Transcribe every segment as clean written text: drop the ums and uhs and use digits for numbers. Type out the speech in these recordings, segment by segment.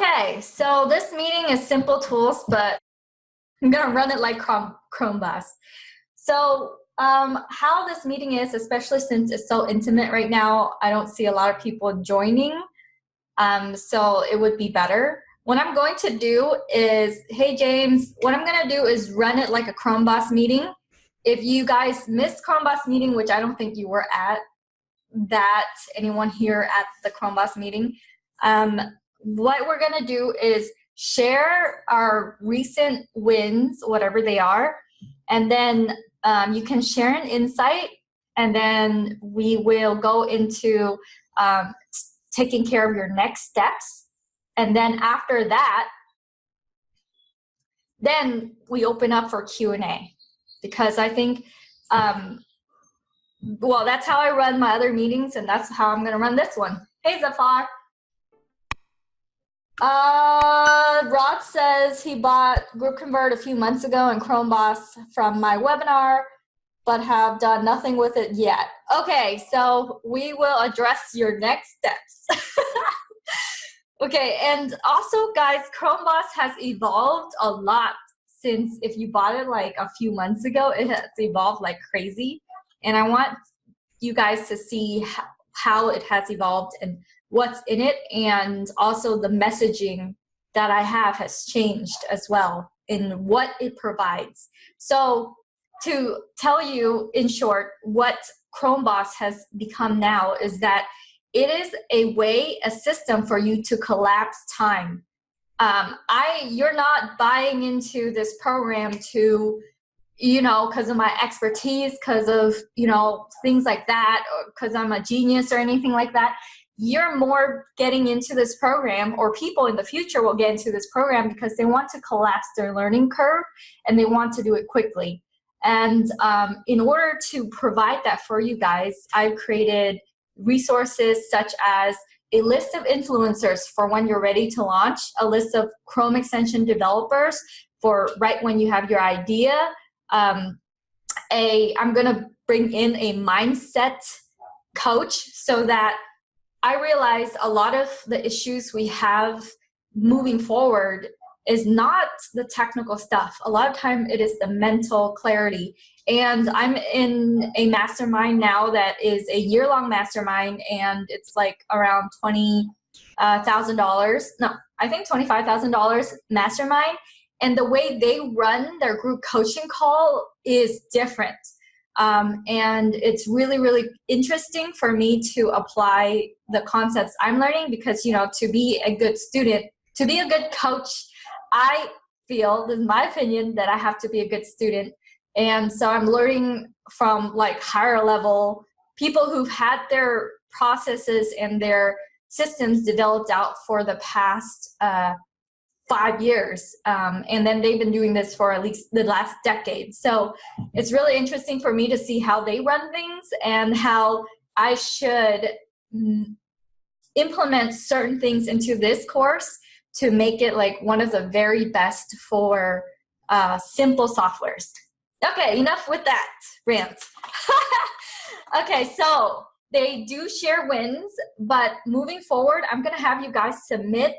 Okay, so this meeting is simple tools, but I'm gonna run it like ChromeBoss. So how this meeting is, especially since it's so intimate right now, I don't see a lot of people joining, so it would be better. What I'm going to do is, hey James, what I'm gonna do is run it like a ChromeBoss meeting. If you guys missed ChromeBoss meeting, which I don't think you were at that, anyone here at the ChromeBoss meeting, what we're gonna do is share our recent wins, whatever they are, and then you can share an insight, and then we will go into taking care of your next steps. And then after that, then we open up for Q&A, because I think, well, that's how I run my other meetings, and that's how I'm gonna run this one. Hey, Zafar. Rod says he bought QuickLinkConvert a few months ago and ChromeBoss from my webinar, but have done nothing with it yet. Okay, so we will address your next steps. Okay, and also guys, ChromeBoss has evolved a lot since, if you bought it like a few months ago, it has evolved like crazy. And I want you guys to see how it has evolved and what's in it, and also the messaging that I have has changed as well in what it provides. So to tell you in short what ChromeBoss has become now is that it is a system for you to collapse time. You're not buying into this program to, because of my expertise, because of, things like that, or because I'm a genius or anything like that. You're more getting into this program, or people in the future will get into this program because they want to collapse their learning curve and they want to do it quickly. And in order to provide that for you guys, I've created resources such as a list of influencers for when you're ready to launch, a list of Chrome extension developers for right when you have your idea. I'm gonna bring in a mindset coach, so that I realized a lot of the issues we have moving forward is not the technical stuff. A lot of time it is the mental clarity. And I'm in a mastermind now that is a year-long mastermind, and it's like around $20,000. No, I think $25,000 mastermind. And the way they run their group coaching call is different. And it's really, really interesting for me to apply the concepts I'm learning, because, to be a good student, to be a good coach, I feel, this is my opinion, that I have to be a good student. And so I'm learning from like higher level people who've had their processes and their systems developed out for the past 5 years. And then they've been doing this for at least the last decade. So it's really interesting for me to see how they run things and how I should implement certain things into this course to make it like one of the very best for simple softwares. Okay, enough with that rant. Okay, so they do share wins, but moving forward, I'm gonna have you guys submit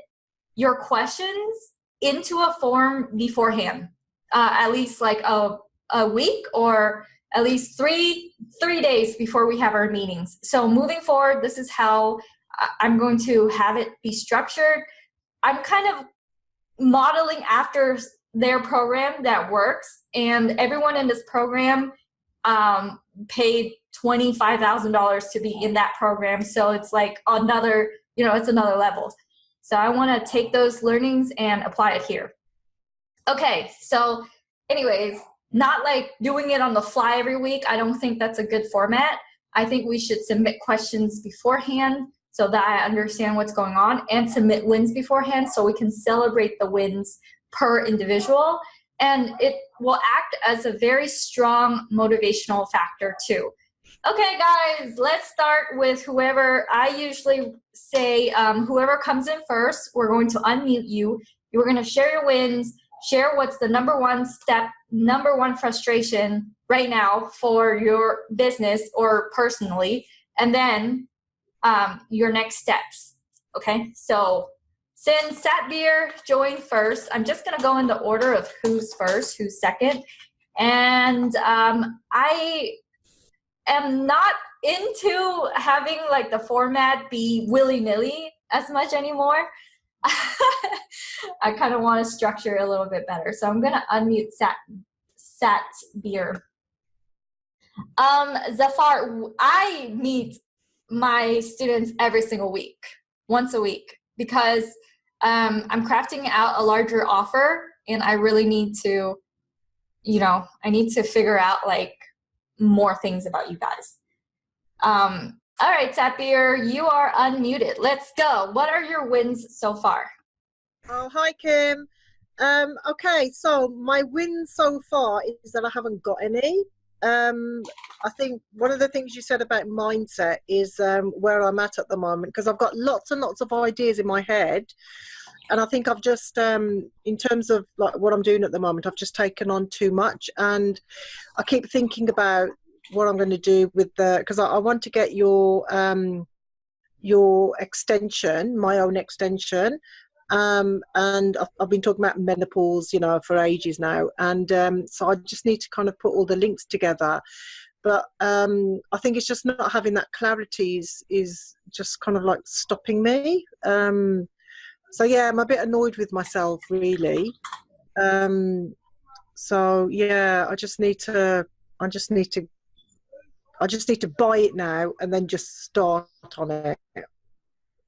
your questions into a form beforehand, at least like a week, or at least three days before we have our meetings. So moving forward, this is how I'm going to have it be structured. I'm kind of modeling after their program that works, and everyone in this program paid $25,000 to be in that program. So it's like another, it's another level. So I want to take those learnings and apply it here. Okay, so anyways, not like doing it on the fly every week. I don't think that's a good format. I think we should submit questions beforehand so that I understand what's going on, and submit wins beforehand so we can celebrate the wins per individual. And it will act as a very strong motivational factor too. Okay, guys, let's start with whoever. I usually say whoever comes in first, we're going to unmute you. You're going to share your wins, share what's the number one step, number one frustration right now for your business or personally, and then your next steps. Okay, so Since Satbeer joined first, I'm just going to go in the order of who's first, who's second. And I am not into having like the format be willy-nilly as much anymore. I kind of want to structure it a little bit better. So I'm going to unmute Satbeer. Zafar, I meet my students every single week, once a week, because I'm crafting out a larger offer and I really need to, you know, I need to figure out like more things about you guys. All right, Satbeer, you are unmuted. Let's go. What are your wins so far? Oh, hi, Kim. Okay, so my win so far is that I haven't got any. I think one of the things you said about mindset is where I'm at the moment, because I've got lots and lots of ideas in my head. And I think I've just, in terms of like what I'm doing at the moment, I've just taken on too much. And I keep thinking about what I'm going to do with the, because I want to get your extension, my own extension. And I've been talking about menopause, you know, for ages now. And so I just need to kind of put all the links together. But I think it's just not having that clarity is just kind of like stopping me. So yeah, I'm a bit annoyed with myself, really. So yeah, I just need to buy it now and then just start on it.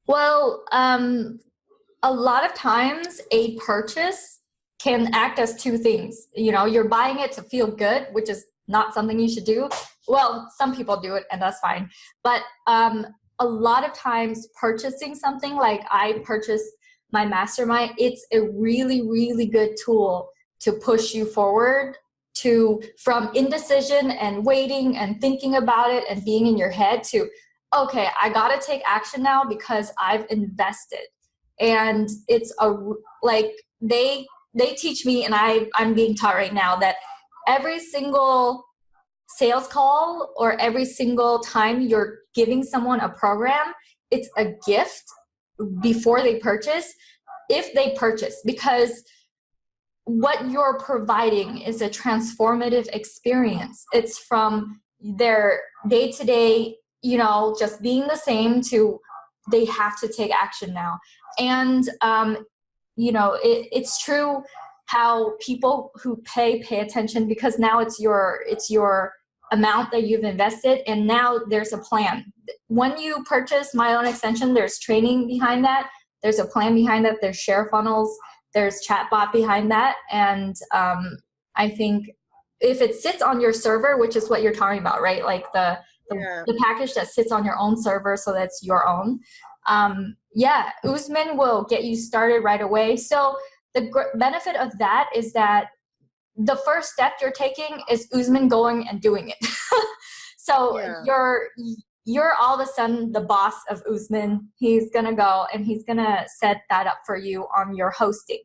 Well, a lot of times a purchase can act as two things. You know, you're buying it to feel good, which is not something you should do. Well, some people do it and that's fine. But a lot of times purchasing something like I purchased my mastermind, it's a really, really good tool to push you forward from indecision and waiting and thinking about it and being in your head to, okay, I gotta take action now because I've invested. And it's like they teach me, and I'm being taught right now that every single sales call or every single time you're giving someone a program, it's a gift before they purchase, if they purchase, because what you're providing is a transformative experience. It's from their day-to-day, you know, just being the same to they have to take action now. And, you know, it's true how people who pay attention, because now it's your amount that you've invested, and now there's a plan. When you purchase My Own Extension, there's training behind that. There's a plan behind that. There's share funnels. There's chatbot behind that. And I think if it sits on your server, which is what you're talking about, right? Like the package that sits on your own server, so that's your own. Yeah, Usman will get you started right away. So the benefit of that is that the first step you're taking is Usman going and doing it. So you're all of a sudden the boss of Usman. He's gonna go and he's gonna set that up for you on your hosting.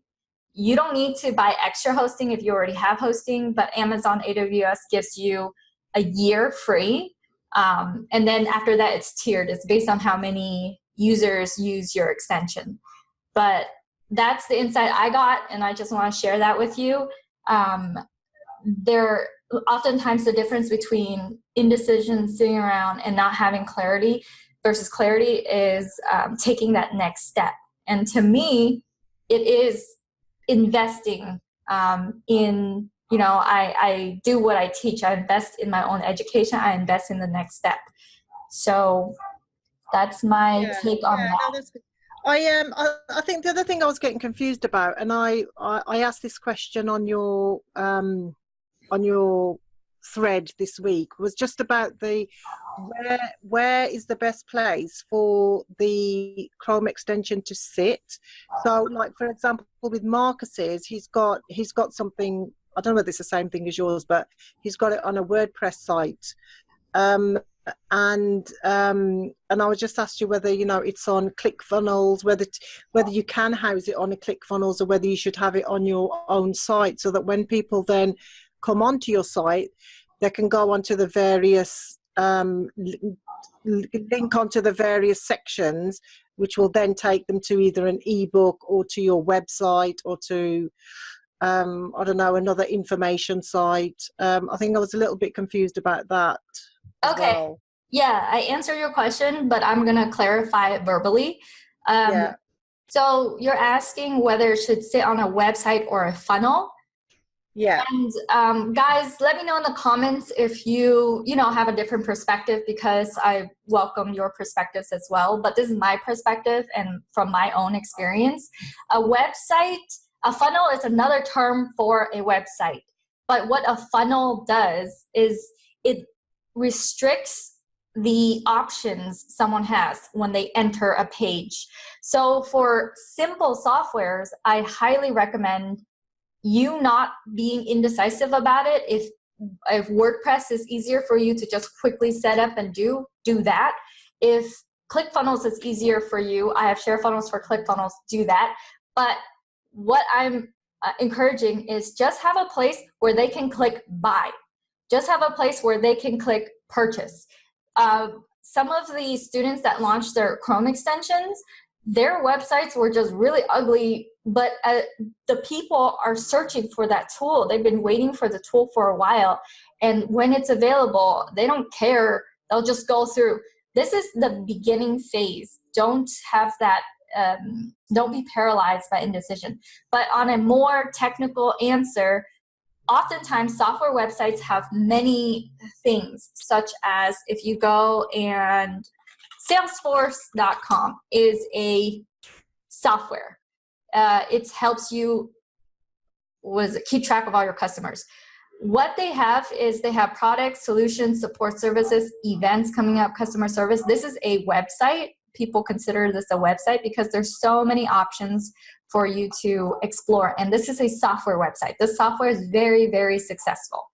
You don't need to buy extra hosting if you already have hosting, but Amazon AWS gives you a year free. And then after that, it's tiered. It's based on how many users use your extension. But that's the insight I got, and I just want to share that with you. Oftentimes the difference between indecision, sitting around, and not having clarity versus clarity is taking that next step. And to me, it is investing in, you know, I do what I teach. I invest in my own education. I invest in the next step. So that's my take on that. No, that's good. I think the other thing I was getting confused about, and I asked this question on your thread this week, was just about where is the best place for the Chrome extension to sit. So, like for example, with Marcus's, he's got something. I don't know whether it's the same thing as yours, but he's got it on a WordPress site. And I was just asked you whether, you know, it's on ClickFunnels, whether you can house it on a ClickFunnels, or whether you should have it on your own site, so that when people then come onto your site, they can go onto the various link onto the various sections, which will then take them to either an ebook or to your website or to, I don't know, another information site. I think I was a little bit confused about that as Okay. well. Yeah, I answered your question, but I'm going to clarify it verbally. Yeah. So you're asking whether it should sit on a website or a funnel. Yeah. And guys, let me know in the comments if you have a different perspective, because I welcome your perspectives as well. But this is my perspective and from my own experience. A funnel is another term for a website. But what a funnel does is it restricts the options someone has when they enter a page. So for simple softwares, I highly recommend you not being indecisive about it. If WordPress is easier for you to just quickly set up and do that. If ClickFunnels is easier for you, I have share funnels for ClickFunnels, do that. But what I'm encouraging is just have a place where they can click buy. Just have a place where they can click purchase. Some of the students that launched their Chrome extensions, their websites were just really ugly, but the people are searching for that tool. They've been waiting for the tool for a while, and when it's available, they don't care. They'll just go through. This is the beginning phase. Don't have that, don't be paralyzed by indecision. But on a more technical answer, oftentimes software websites have many things, such as if you go and Salesforce.com is a software. It helps you keep track of all your customers. What they have is they have products, solutions, support services, events coming up, customer service. This is a website. People consider this a website because there's so many options for you to explore. And this is a software website. This software is very, very successful.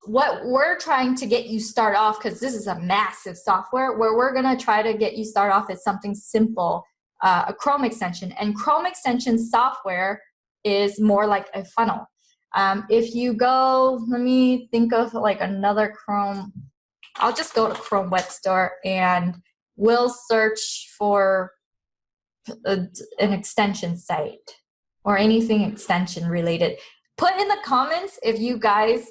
What we're trying to get you start off, because this is a massive software, where we're going to try to get you start off is something simple, a Chrome extension. And Chrome extension software is more like a funnel. If you go, let me think of like another Chrome. I'll just go to Chrome Web Store and we'll search for an extension site or anything extension related. Put in the comments if you guys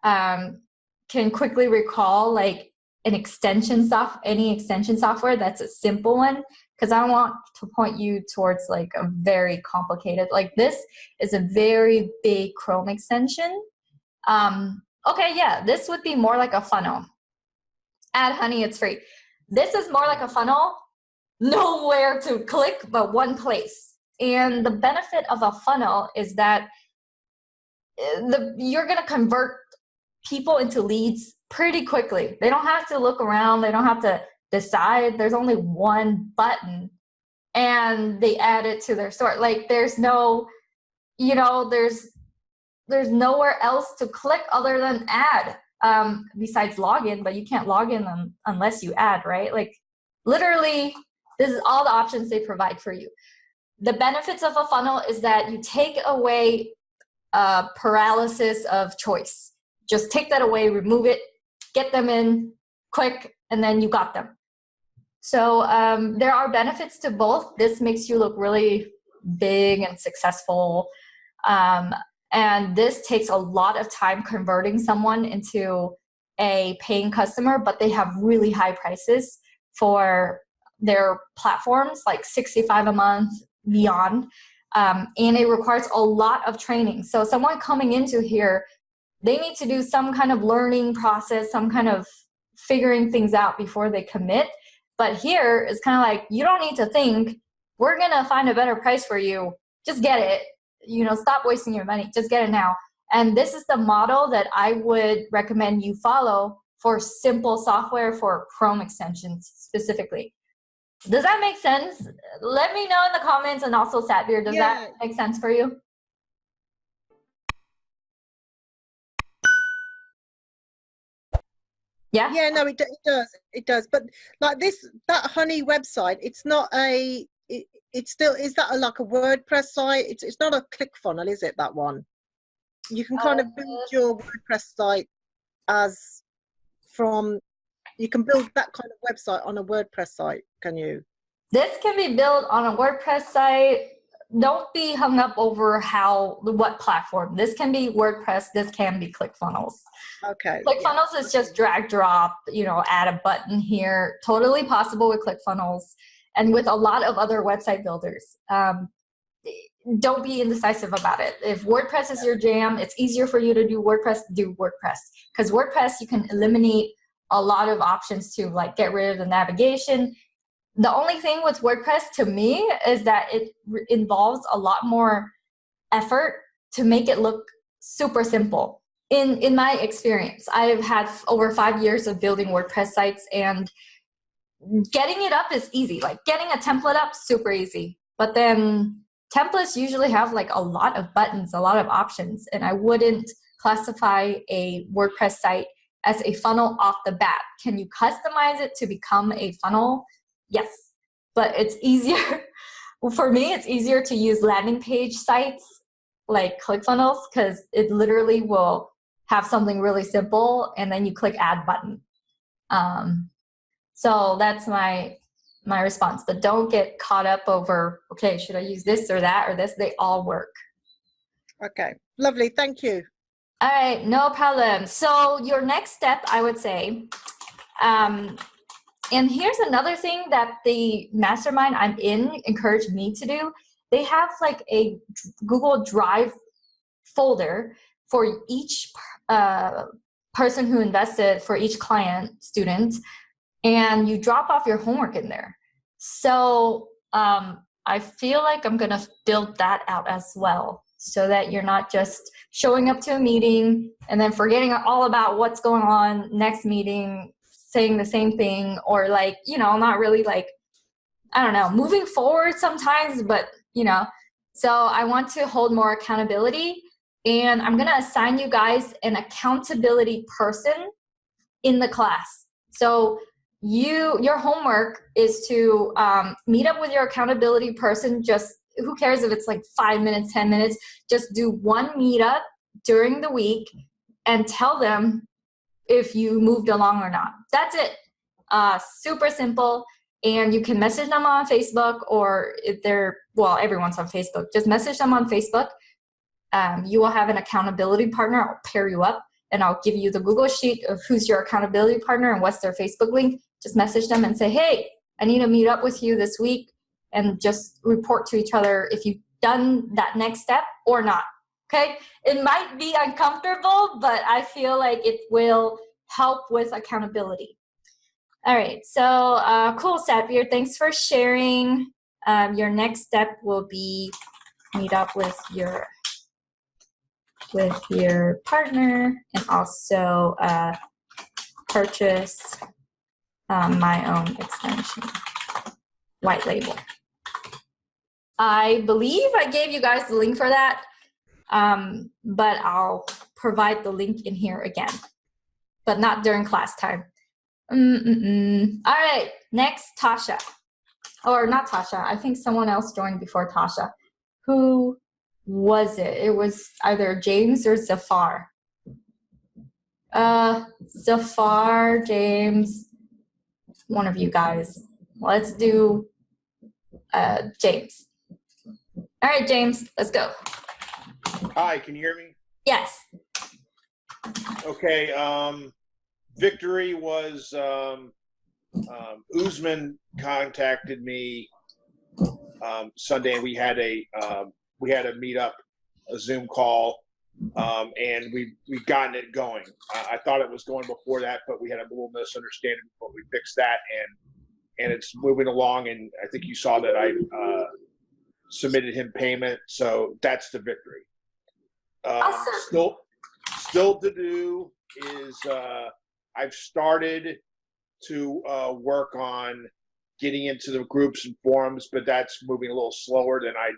can quickly recall like any extension software that's a simple one, because I don't want to point you towards like a very complicated, like this is a very big Chrome extension. Okay, yeah, this would be more like a funnel. Add honey, it's free. This is more like a funnel, nowhere to click but one place. And the benefit of a funnel is that you're going to convert people into leads pretty quickly. They don't have to look around. They don't have to decide. There's only one button and they add it to their store. Like there's no, there's nowhere else to click other than add, besides login, but you can't log in unless you add, right? Like literally, this is all the options they provide for you. The benefits of a funnel is that you take away paralysis of choice. Just take that away, remove it, get them in quick, and then you got them. So there are benefits to both. This makes you look really big and successful. And this takes a lot of time converting someone into a paying customer, but they have really high prices for their platforms, like $65 a month beyond. And it requires a lot of training. So someone coming into here, they need to do some kind of learning process, some kind of figuring things out before they commit. But here it's kind of like, you don't need to think, we're going to find a better price for you. Just get it. Stop wasting your money. Just get it now. And this is the model that I would recommend you follow for simple software for Chrome extensions specifically. Does that make sense? Let me know in the comments, and also Satbir, does that make sense for you? Yeah? Yeah, no, it does. It does. But like that honey website, it's not it's still, is that like a WordPress site? It's not a ClickFunnels, is it, that one? You can kind of build your WordPress site you can build that kind of website on a WordPress site, can you? This can be built on a WordPress site. Don't be hung up over what platform. This can be WordPress. This can be ClickFunnels. Okay. ClickFunnels is just drag drop, add a button here. Totally possible with ClickFunnels and with a lot of other website builders. Don't be indecisive about it. If WordPress is your jam, it's easier for you to do WordPress, because WordPress, you can eliminate a lot of options to like get rid of the navigation. The only thing with WordPress to me is that it involves a lot more effort to make it look super simple. In my experience, I've had over 5 years of building WordPress sites, and getting it up is easy. Like getting a template up, super easy. But then templates usually have like a lot of buttons, a lot of options, and I wouldn't classify a WordPress site as a funnel off the bat. Can you customize it to become a funnel? Yes, but it's easier. For me, it's easier to use landing page sites like ClickFunnels, because it literally will have something really simple and then you click add button. So that's my response, but don't get caught up over, okay, should I use this or that or this? They all work. Okay, lovely, thank you. All right, no problem. So your next step, I would say, and here's another thing that the mastermind I'm in encouraged me to do. They have like a Google Drive folder for each person who invested, for each client, student, and you drop off your homework in there. So I feel like I'm gonna build that out as well, so that you're not just showing up to a meeting and then forgetting all about what's going on next meeting, saying the same thing, or like, not really like, I don't know, moving forward sometimes, but so I want to hold more accountability, and I'm gonna assign you guys an accountability person in the class. So your homework is to meet up with your accountability person. Just, who cares if it's like 5 minutes, 10 minutes, just do one meetup during the week and tell them if you moved along or not. That's it. Super simple. And you can message them on Facebook, or if everyone's on Facebook, just message them on Facebook. You will have an accountability partner. I'll pair you up, and I'll give you the Google Sheet of who's your accountability partner and what's their Facebook link. Just message them and say, hey, I need to meet up with you this week, and just report to each other if you've done that next step or not. Okay? It might be uncomfortable, but I feel like it will help with accountability. All right, so cool, Sapir. Thanks for sharing. Your next step will be meet up with your partner, and also purchase my own extension, white label. I believe I gave you guys the link for that, but I'll provide the link in here again, but not during class time. All right, next, Tasha. Or not Tasha, I think someone else joined before Tasha. Who was it? It was either James or Zafar. Zafar, James, one of you guys. Let's do James. All right, James, let's go. Hi, can you hear me? Yes. Okay, victory was Usman contacted me Sunday, and we had a meetup, a Zoom call, and we've gotten it going. I thought it was going before that, but we had a little misunderstanding, but we fixed that, and it's moving along. And I think you saw that I submitted him payment, so that's the victory. Awesome. Still to do is I've started to work on getting into the groups and forums, but that's moving a little slower than I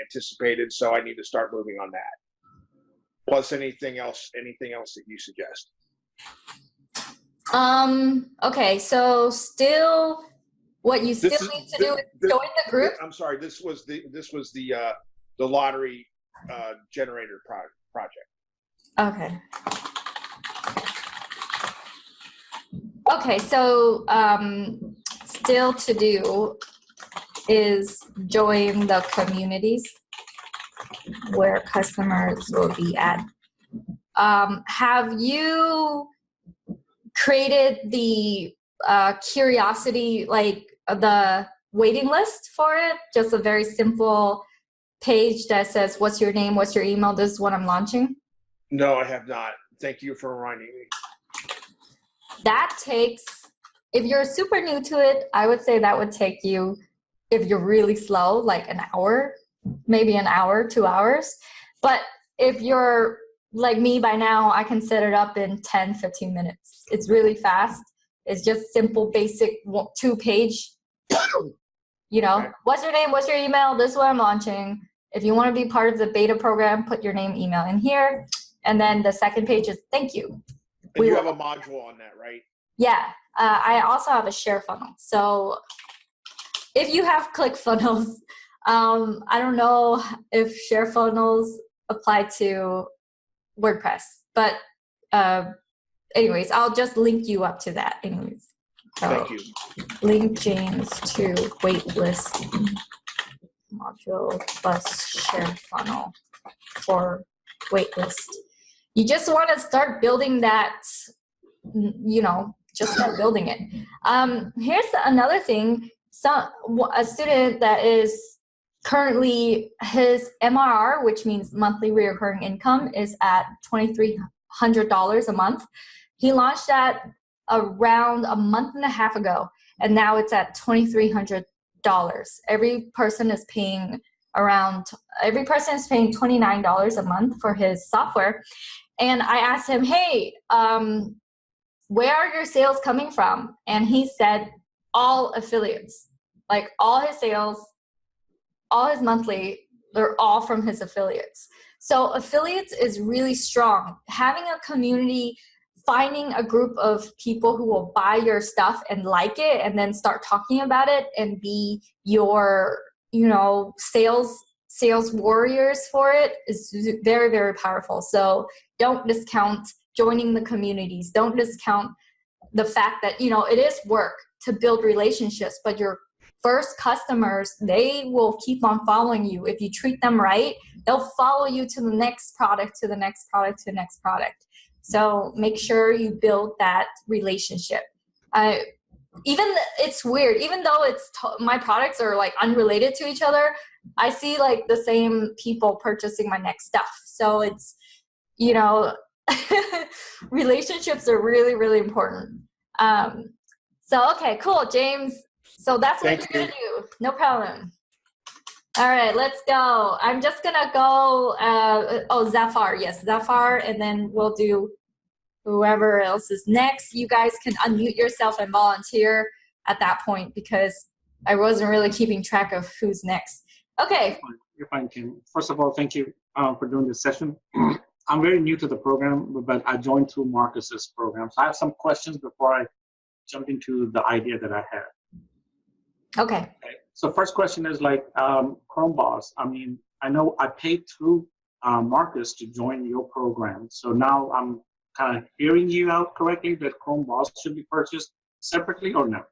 anticipated, so I need to start moving on that. Plus anything else that you suggest. Okay, so still, what you still need to do is join the group. I'm sorry, this was the lottery generator project. Okay. Okay, so still to do, is join the communities where customers will be at. Have you created the curiosity, like the waiting list for it? Just a very simple page that says, what's your name, what's your email, this is what I'm launching? No, I have not. Thank you for reminding me. That takes, if you're super new to it, I would say that would take you, if you're really slow, like an hour, maybe an hour, 2 hours. But if you're like me by now, I can set it up in 10, 15 minutes. It's really fast. It's just simple, basic 2-page, you know, Okay. What's your name, what's your email, this is what I'm launching. If you want to be part of the beta program, put your name, email in here. And then the second page is thank you. And you have a module on that, right? Yeah, I also have a share funnel. So if you have ClickFunnels, I don't know if share funnels apply to WordPress, but anyways, I'll just link you up to that anyways. So Thank you. link James to waitlist module plus share funnel for waitlist. You just want to start building that, you know, just start building it. Here's another thing. A student that is currently, his MRR, which means monthly recurring income, is at $2,300 a month. He launched that around a month and a half ago, and now it's at $2,300. Every person is paying $29 a month for his software. And I asked him, hey, where are your sales coming from? And he said, all affiliates. Like all his sales, all his monthly, they're all from his affiliates. So affiliates is really strong. Having a community, finding a group of people who will buy your stuff and like it and then start talking about it and be your, you know, sales warriors for it is very, very powerful. So don't discount joining the communities. Don't discount the fact that, you know, it is work to build relationships, but your first customers, they will keep on following you. If you treat them right, they'll follow you to the next product, to the next product, to the next product. So make sure you build that relationship. It's weird, even though my products are like unrelated to each other, I see like the same people purchasing my next stuff. So it's, you know, relationships are really, really important. So, okay, cool, James. So that's what you're gonna do. No problem. All right, let's go. I'm just gonna go, Zafar, yes, Zafar, and then we'll do whoever else is next. You guys can unmute yourself and volunteer at that point because I wasn't really keeping track of who's next. Okay. You're fine, Kim. First of all, thank you for doing this session. I'm very new to the program, but I joined through Marcus's program. So I have some questions before I jump into the idea that I had. Okay. So first question is like ChromeBoss. I mean, I know I paid through Marcus to join your program. So now I'm kind of hearing you out correctly that ChromeBoss should be purchased separately or no?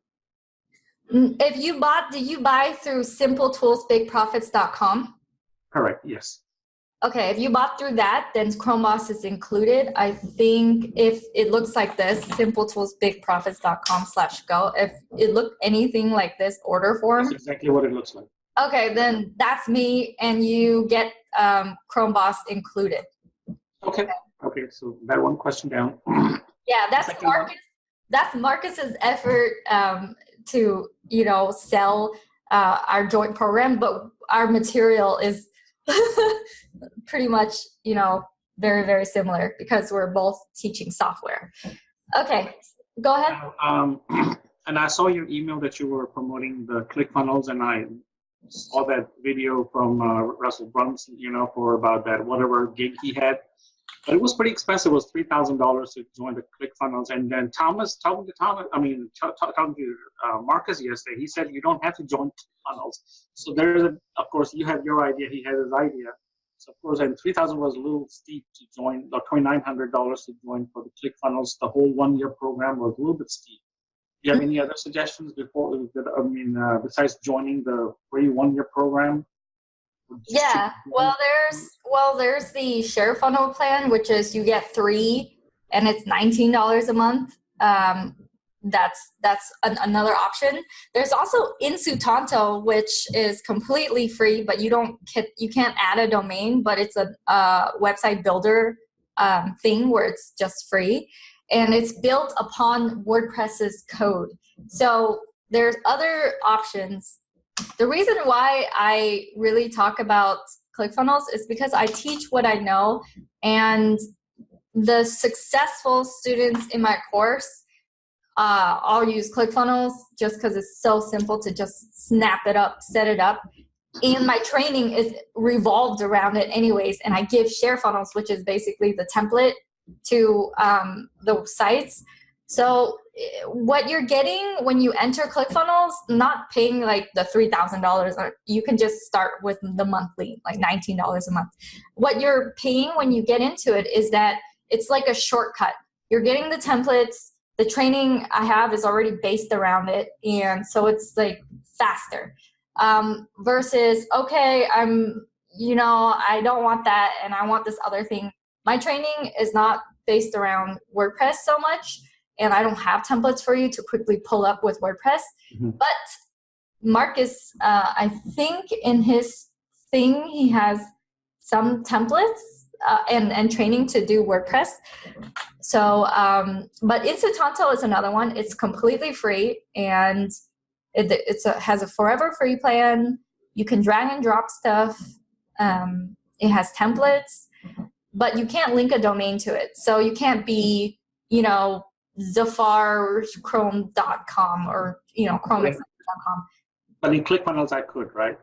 If you bought, did you buy through simpletoolsbigprofits.com? Correct, yes. Okay, if you bought through that, then ChromeBoss is included. I think if it looks like this, simpletoolsbigprofits.com/go. If it looked anything like this order form. That's exactly what it looks like. Okay, then that's me, and you get ChromeBoss included. Okay, okay, so that one question down. Yeah, that's Marcus. That's Marcus's effort to, you know, sell our joint program, but our material is pretty much, you know, very, very similar because we're both teaching software. Okay, go ahead. And I saw your email that you were promoting the ClickFunnels, and I saw that video from Russell Brunson, you know, for about that whatever gig he had. But it was pretty expensive. It was $3,000 to join the ClickFunnels. And then talking to Marcus yesterday, he said you don't have to join funnels. So there's of course, you have your idea, he has his idea. So of course, and $3,000 was a little steep to join, or $2,900 to join for the ClickFunnels. The whole 1-year program was a little bit steep. you have any other suggestions besides joining the free 1-year program? Yeah, there's the share funnel plan, which is you get 3 and it's $19 a month. That's another option. There's also Insutanto, which is completely free, but you can't add a domain, but it's a website builder thing where it's just free, and it's built upon WordPress's code. So there's other options. The reason why I really talk about ClickFunnels is because I teach what I know, and the successful students in my course, I'll use ClickFunnels just because it's so simple to just snap it up, set it up. And my training is revolved around it anyways. And I give share funnels, which is basically the template to the sites. So what you're getting when you enter ClickFunnels, not paying like the $3,000, you can just start with the monthly, like $19 a month. What you're paying when you get into it is that it's like a shortcut. You're getting the templates. The training I have is already based around it, and so it's like faster. Versus, okay, I don't want that, and I want this other thing. My training is not based around WordPress so much, and I don't have templates for you to quickly pull up with WordPress. Mm-hmm. But Marcus, I think in his thing, he has some templates and training to do WordPress. So, but Insutanto is another one. It's completely free, and it has a forever free plan. You can drag and drop stuff. It has templates, but you can't link a domain to it. So you can't be, zafarchrome.com or, chromeextension.com. But in ClickFunnels, I could, right?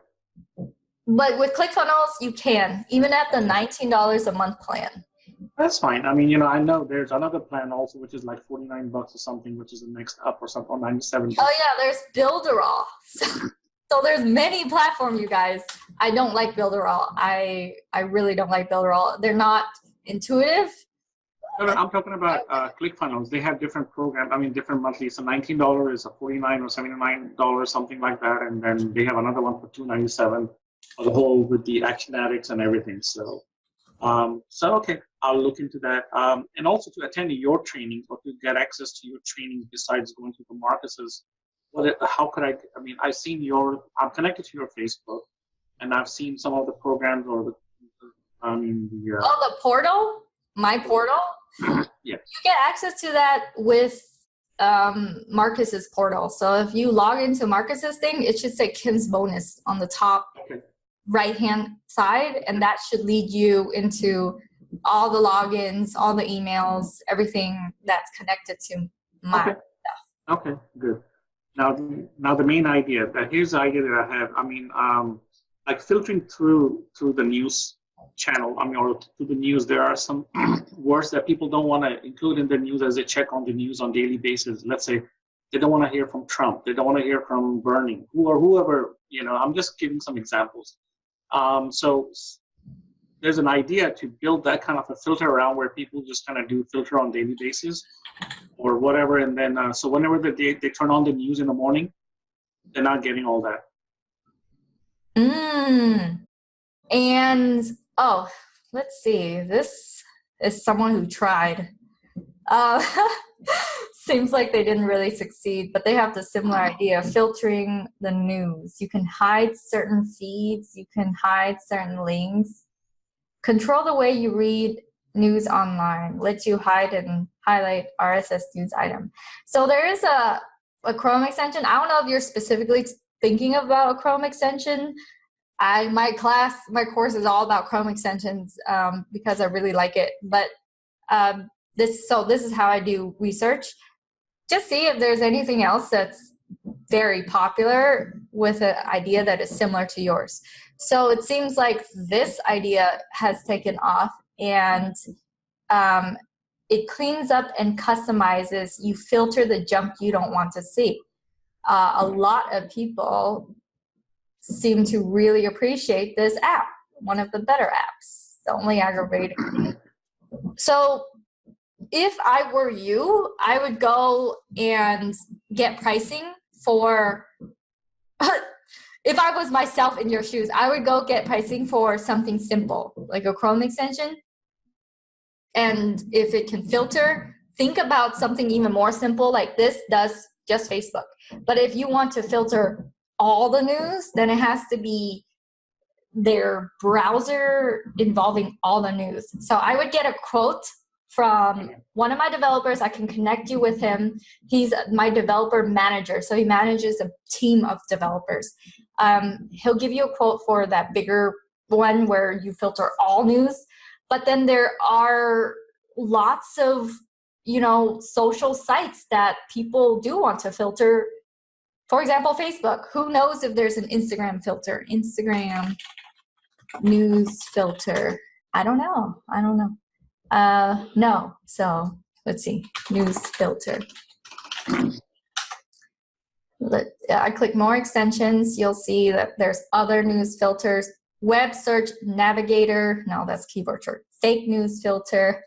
But with ClickFunnels, you can, even at the $19 a month plan. That's fine. I mean, I know there's another plan also, which is like $49 or something, which is the next up or something, or $97. Oh yeah, there's Builderall. So there's many platforms, you guys. I don't like Builderall. I really don't like Builderall. They're not intuitive. No, I'm talking about ClickFunnels. They have different programs. I mean, different monthly. So $19 is a $49 or $79, something like that, and then they have another one for $297 for the whole with the action addicts and everything. So okay, I'll look into that. And also to attend your trainings or to get access to your trainings besides going to the Marcus's, how could I've seen I'm connected to your Facebook, and I've seen some of the programs or the portal, my portal. Yeah. You get access to that with Marcus's portal. So if you log into Marcus's thing, it should say Kim's bonus on the top right-hand side, and that should lead you into all the logins, all the emails, everything that's connected to my stuff. Okay, good. Now the main idea. Here's the idea that I have. Like filtering through the news channel, or to the news, there are some words that people don't want to include in the news as they check on the news on daily basis. Let's say they don't want to hear from Trump. They don't want to hear from Bernie, whoever. I'm just giving some examples. So there's an idea to build that kind of a filter around where people just kind of do filter on daily basis or whatever. And then, so whenever they turn on the news in the morning, they're not getting all that. And, let's see. This is someone who tried. Seems like they didn't really succeed, but they have the similar idea of filtering the news. You can hide certain feeds. You can hide certain links. Control the way you read news online. Lets you hide and highlight RSS news item. So there is a Chrome extension. I don't know if you're specifically thinking about a Chrome extension. My course is all about Chrome extensions because I really like it. But this is how I do research. Just see if there's anything else that's very popular with an idea that is similar to yours. So it seems like this idea has taken off, and it cleans up and customizes. You filter the junk you don't want to see. A lot of people seem to really appreciate this app, one of the better apps, the only aggravating. So if I were you, I would go and get pricing for, if I was myself in your shoes, I would go get pricing for something simple, like a Chrome extension. And if it can filter, think about something even more simple, like this does just Facebook. But if you want to filter all the news, then it has to be their browser involving all the news. So I would get a quote from one of my developers. I can connect you with him. He's my developer manager, so he manages a team of developers. He'll give you a quote for that bigger one where you filter all news. But then there are lots of, you know, social sites that people do want to filter. For example, Facebook. Who knows if there's an Instagram filter? Instagram news filter. I don't know. No. So let's see. News filter. I click more extensions. You'll see that there's other news filters. Web search navigator. No, that's keyboard short. Fake news filter.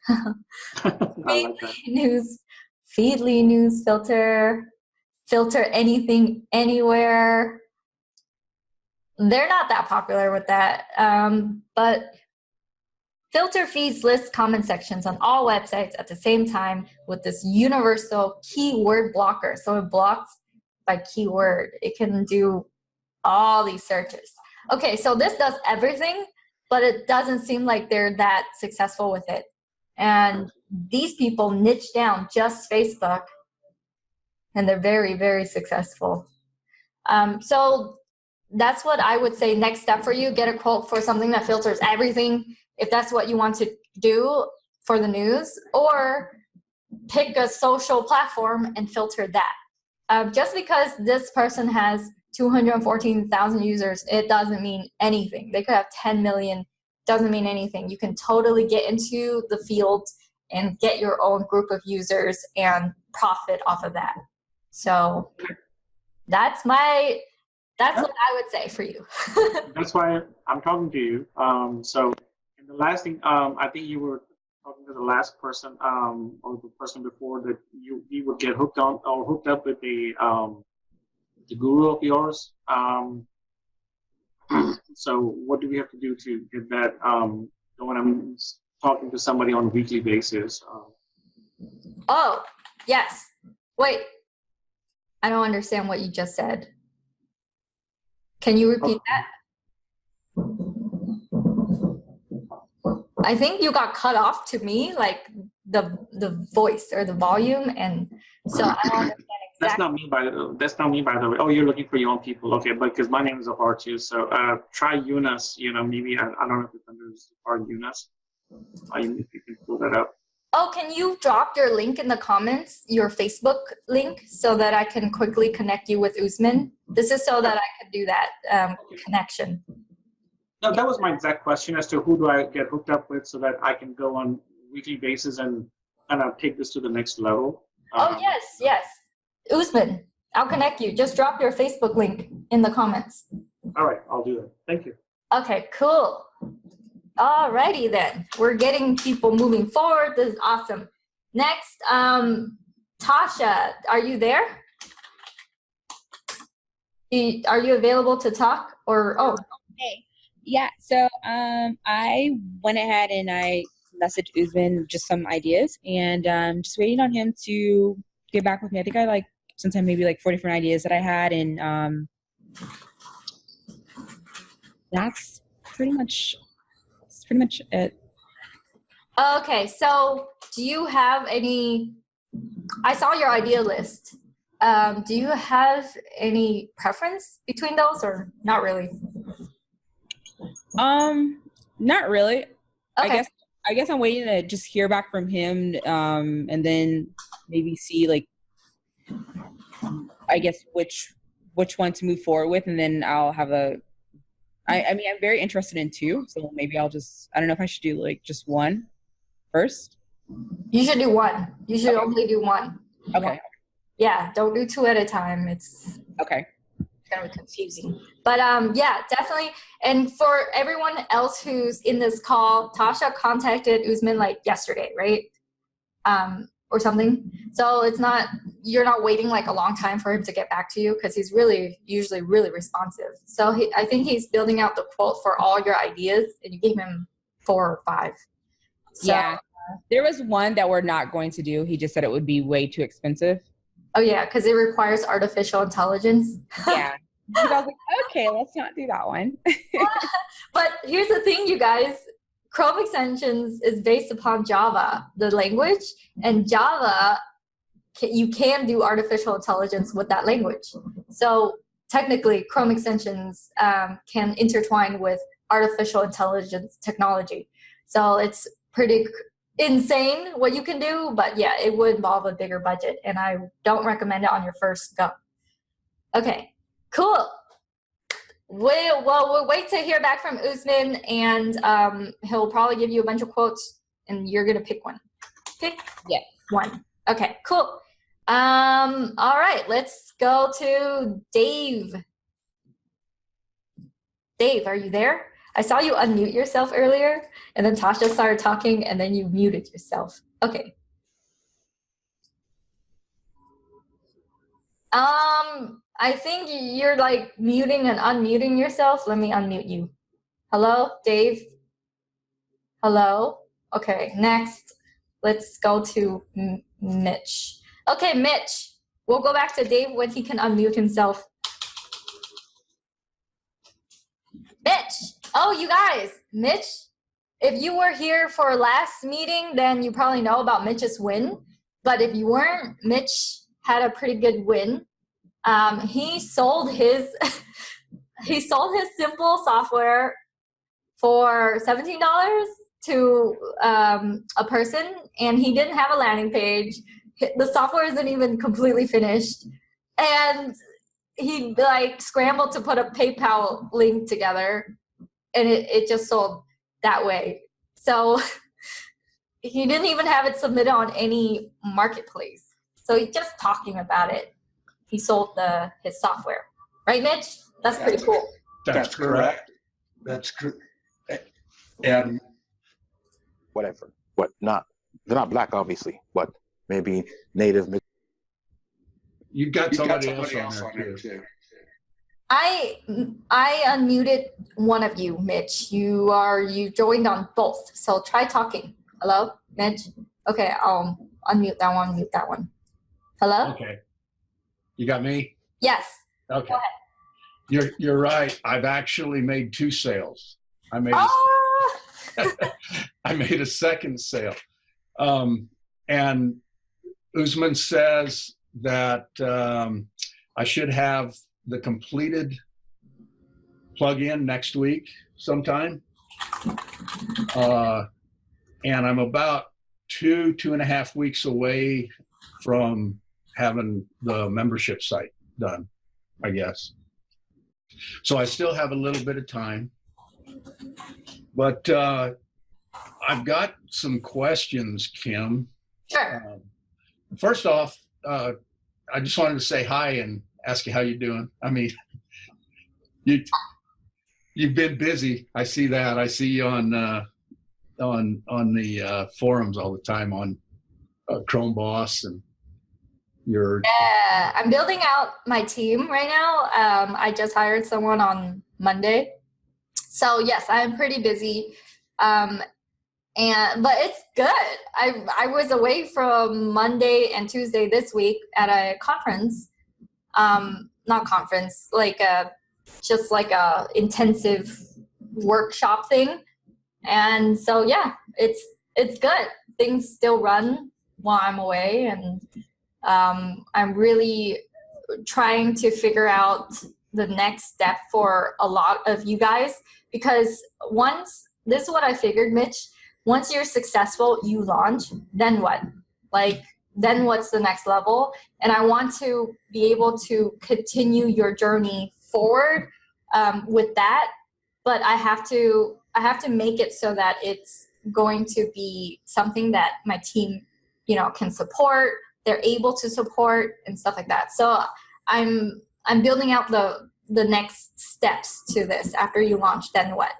Feedly news filter. Filter anything, anywhere. They're not that popular with that. But filter feeds, lists, comment sections on all websites at the same time with this universal keyword blocker. So it blocks by keyword. It can do all these searches. Okay, so this does everything, but it doesn't seem like they're that successful with it. And these people niche down just Facebook, and they're very, very successful. So that's what I would say next step for you. Get a quote for something that filters everything, if that's what you want to do for the news, or pick a social platform and filter that. Just because this person has 214,000 users, it doesn't mean anything. They could have 10 million, doesn't mean anything. You can totally get into the field and get your own group of users and profit off of that. So that's what I would say for you. That's why I'm talking to you. So in the last thing, I think you were talking to the last person or the person before that you would get hooked on or hooked up with the guru of yours. So what do we have to do to get that when I'm talking to somebody on a weekly basis? Oh, yes. Wait. I don't understand what you just said. Can you repeat that? I think you got cut off to me, like the voice or the volume, and so I don't understand exactly. That's not me by the way. Oh, you're looking for your own people, okay? But because my name is Zafar too, so try Eunice. You know, maybe I don't know if it's under Zafar Eunice. If you can pull that up. Oh, can you drop your link in the comments, your Facebook link, so that I can quickly connect you with Usman? This is so that I can do that connection. No, that was my exact question as to who do I get hooked up with so that I can go on a weekly basis and kind of take this to the next level. Oh, yes. Usman, I'll connect you. Just drop your Facebook link in the comments. All right, I'll do that. Thank you. Okay, cool. Alrighty then. We're getting people moving forward. This is awesome. Next, Tasha, are you there? Are you available to talk or, oh. Hey, yeah, so I went ahead and I messaged Usman just some ideas, and just waiting on him to get back with me. I think I sometime maybe 4 different ideas that I had, and that's pretty much it. Okay, so do you have any, I saw your idea list. Do you have any preference between those or not really? Not really. Okay. I guess I'm waiting to just hear back from him, and then maybe see I guess which one to move forward with, and then I'll have I mean, I'm very interested in 2, so maybe I don't know if I should do just 1 first. You should do 1. You should only do 1. Okay. Yeah, don't do 2 at a time. It's okay. Kind of confusing. But yeah, definitely. And for everyone else who's in this call, Tasha contacted Usman yesterday, right? or something. So you're not waiting like a long time for him to get back to you because he's usually really responsive. So I think he's building out the quote for all your ideas, and you gave him 4 or 5. So, yeah. There was one that we're not going to do. He just said it would be way too expensive. Oh yeah, because it requires artificial intelligence. Yeah. Because I was like, okay, let's not do that one. But here's the thing, you guys. Chrome extensions is based upon Java, the language, and Java, you can do artificial intelligence with that language. So technically, Chrome extensions can intertwine with artificial intelligence technology. So it's pretty insane what you can do, but yeah, it would involve a bigger budget, and I don't recommend it on your first go. Okay, cool. We'll wait to hear back from Usman, and he'll probably give you a bunch of quotes, and you're gonna pick one. Pick one. Okay, cool. All right, let's go to Dave. Dave, are you there? I saw you unmute yourself earlier, and then Tasha started talking, and then you muted yourself. Okay. I think you're like muting and unmuting yourself. Let me unmute you. Hello, Dave? Hello? Okay, next, let's go to Mitch. Okay, Mitch, we'll go back to Dave when he can unmute himself. Mitch, oh, you guys, Mitch, if you were here for last meeting, then you probably know about Mitch's win. But if you weren't, Mitch had a pretty good win. He sold his simple software for $17 to a person, and he didn't have a landing page. The software isn't even completely finished, and he like scrambled to put a PayPal link together, and it just sold that way. So he didn't even have it submitted on any marketplace. So he's just talking about it. He sold his software, right, Mitch? That's pretty cool. That's correct. That's correct. And whatever. What not? They're not black, obviously, but maybe native. you've got somebody else on there too. I unmuted one of you, Mitch. You joined on both. So try talking. Hello, Mitch? Okay, I'll unmute that one, mute that one. Hello? Okay. You got me? Yes. Okay. Go ahead. You're right. I've actually made 2 sales. I made I made a second sale. And Usman says that I should have the completed plug-in next week sometime. And I'm about 2.5 weeks away from having the membership site done, I guess. So I still have a little bit of time. But I've got some questions, Kim. Sure. First off, I just wanted to say hi and ask you how you're doing. I mean, you've been busy. I see that. I see you on the forums all the time on ChromeBoss and your. Yeah, I'm building out my team right now. I just hired someone on Monday. So yes, I'm pretty busy. But it's good. I was away from Monday and Tuesday this week at a conference. Not conference, just like a intensive workshop thing. And so yeah, it's good. Things still run while I'm away, and I'm really trying to figure out the next step for a lot of you guys, because this is what I figured, Mitch. Once you're successful, you launch, then what? Then what's the next level? And I want to be able to continue your journey forward with that, but I have to make it so that it's going to be something that my team, can support, they're able to support and stuff like that. So I'm building out the next steps to this. After you launch, then what?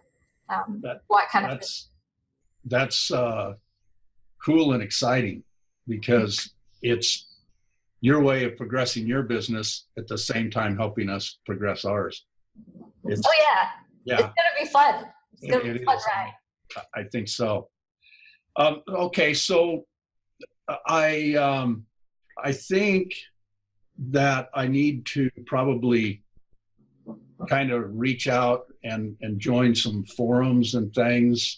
What kind of? That's cool and exciting. because it's your way of progressing your business at the same time helping us progress ours. It's, Oh yeah. yeah, It's gonna be fun. It's gonna it be fun, is. right? I think so. Okay, so I think that I need to probably kind of reach out and join some forums and things.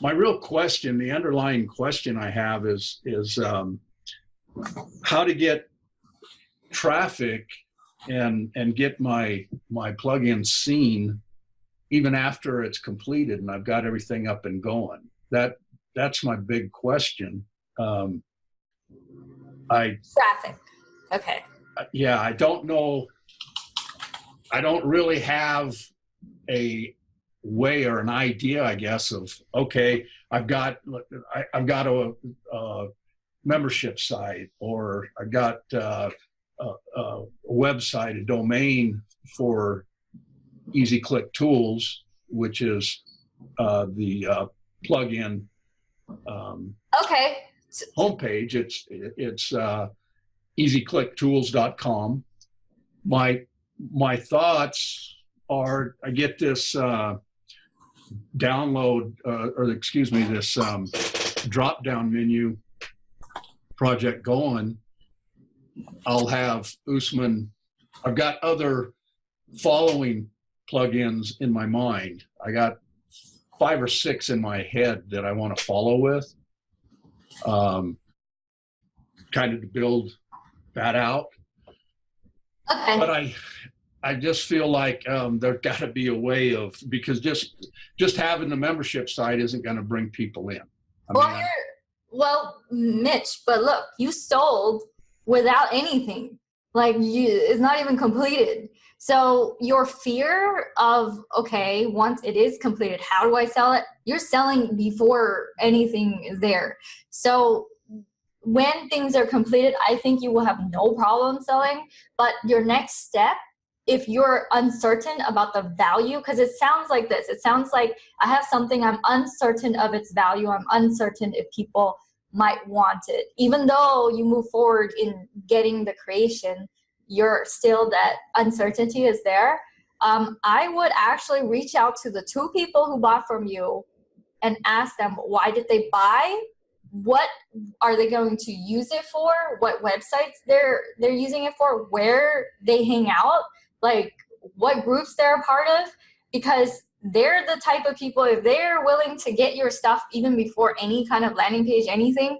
My real question, the underlying question I have is how to get traffic and get my plugin seen even after it's completed and I've got everything up and going. That's my big question. Traffic. Okay. Yeah, I don't know. I don't really have a way or an idea, I guess, of, okay, I've got a membership site, or I've got a website, a domain for Easy Click Tools, which is the plugin Okay. homepage. It's easyclicktools.com. My thoughts are, I get this download, this drop-down menu project going. I'll have Usman. I've got other following plugins in my mind. I got 5 or 6 in my head that I want to follow with, kind of to build that out. Okay. But I just feel like there's got to be a way of, because just having the membership site isn't going to bring people in. Well, Mitch, but look, you sold without anything. Like, it's not even completed. So your fear of, okay, once it is completed, how do I sell it? You're selling before anything is there. So when things are completed, I think you will have no problem selling. But your next step, if you're uncertain about the value, because it sounds like this, it sounds like I have something, I'm uncertain of its value, I'm uncertain if people might want it. Even though you move forward in getting the creation, you're still, that uncertainty is there. I would actually reach out to the 2 people who bought from you and ask them, why did they buy? What are they going to use it for? What websites they're using it for? Where they hang out? Like, what groups they're a part of? Because they're the type of people, if they're willing to get your stuff even before any kind of landing page, anything,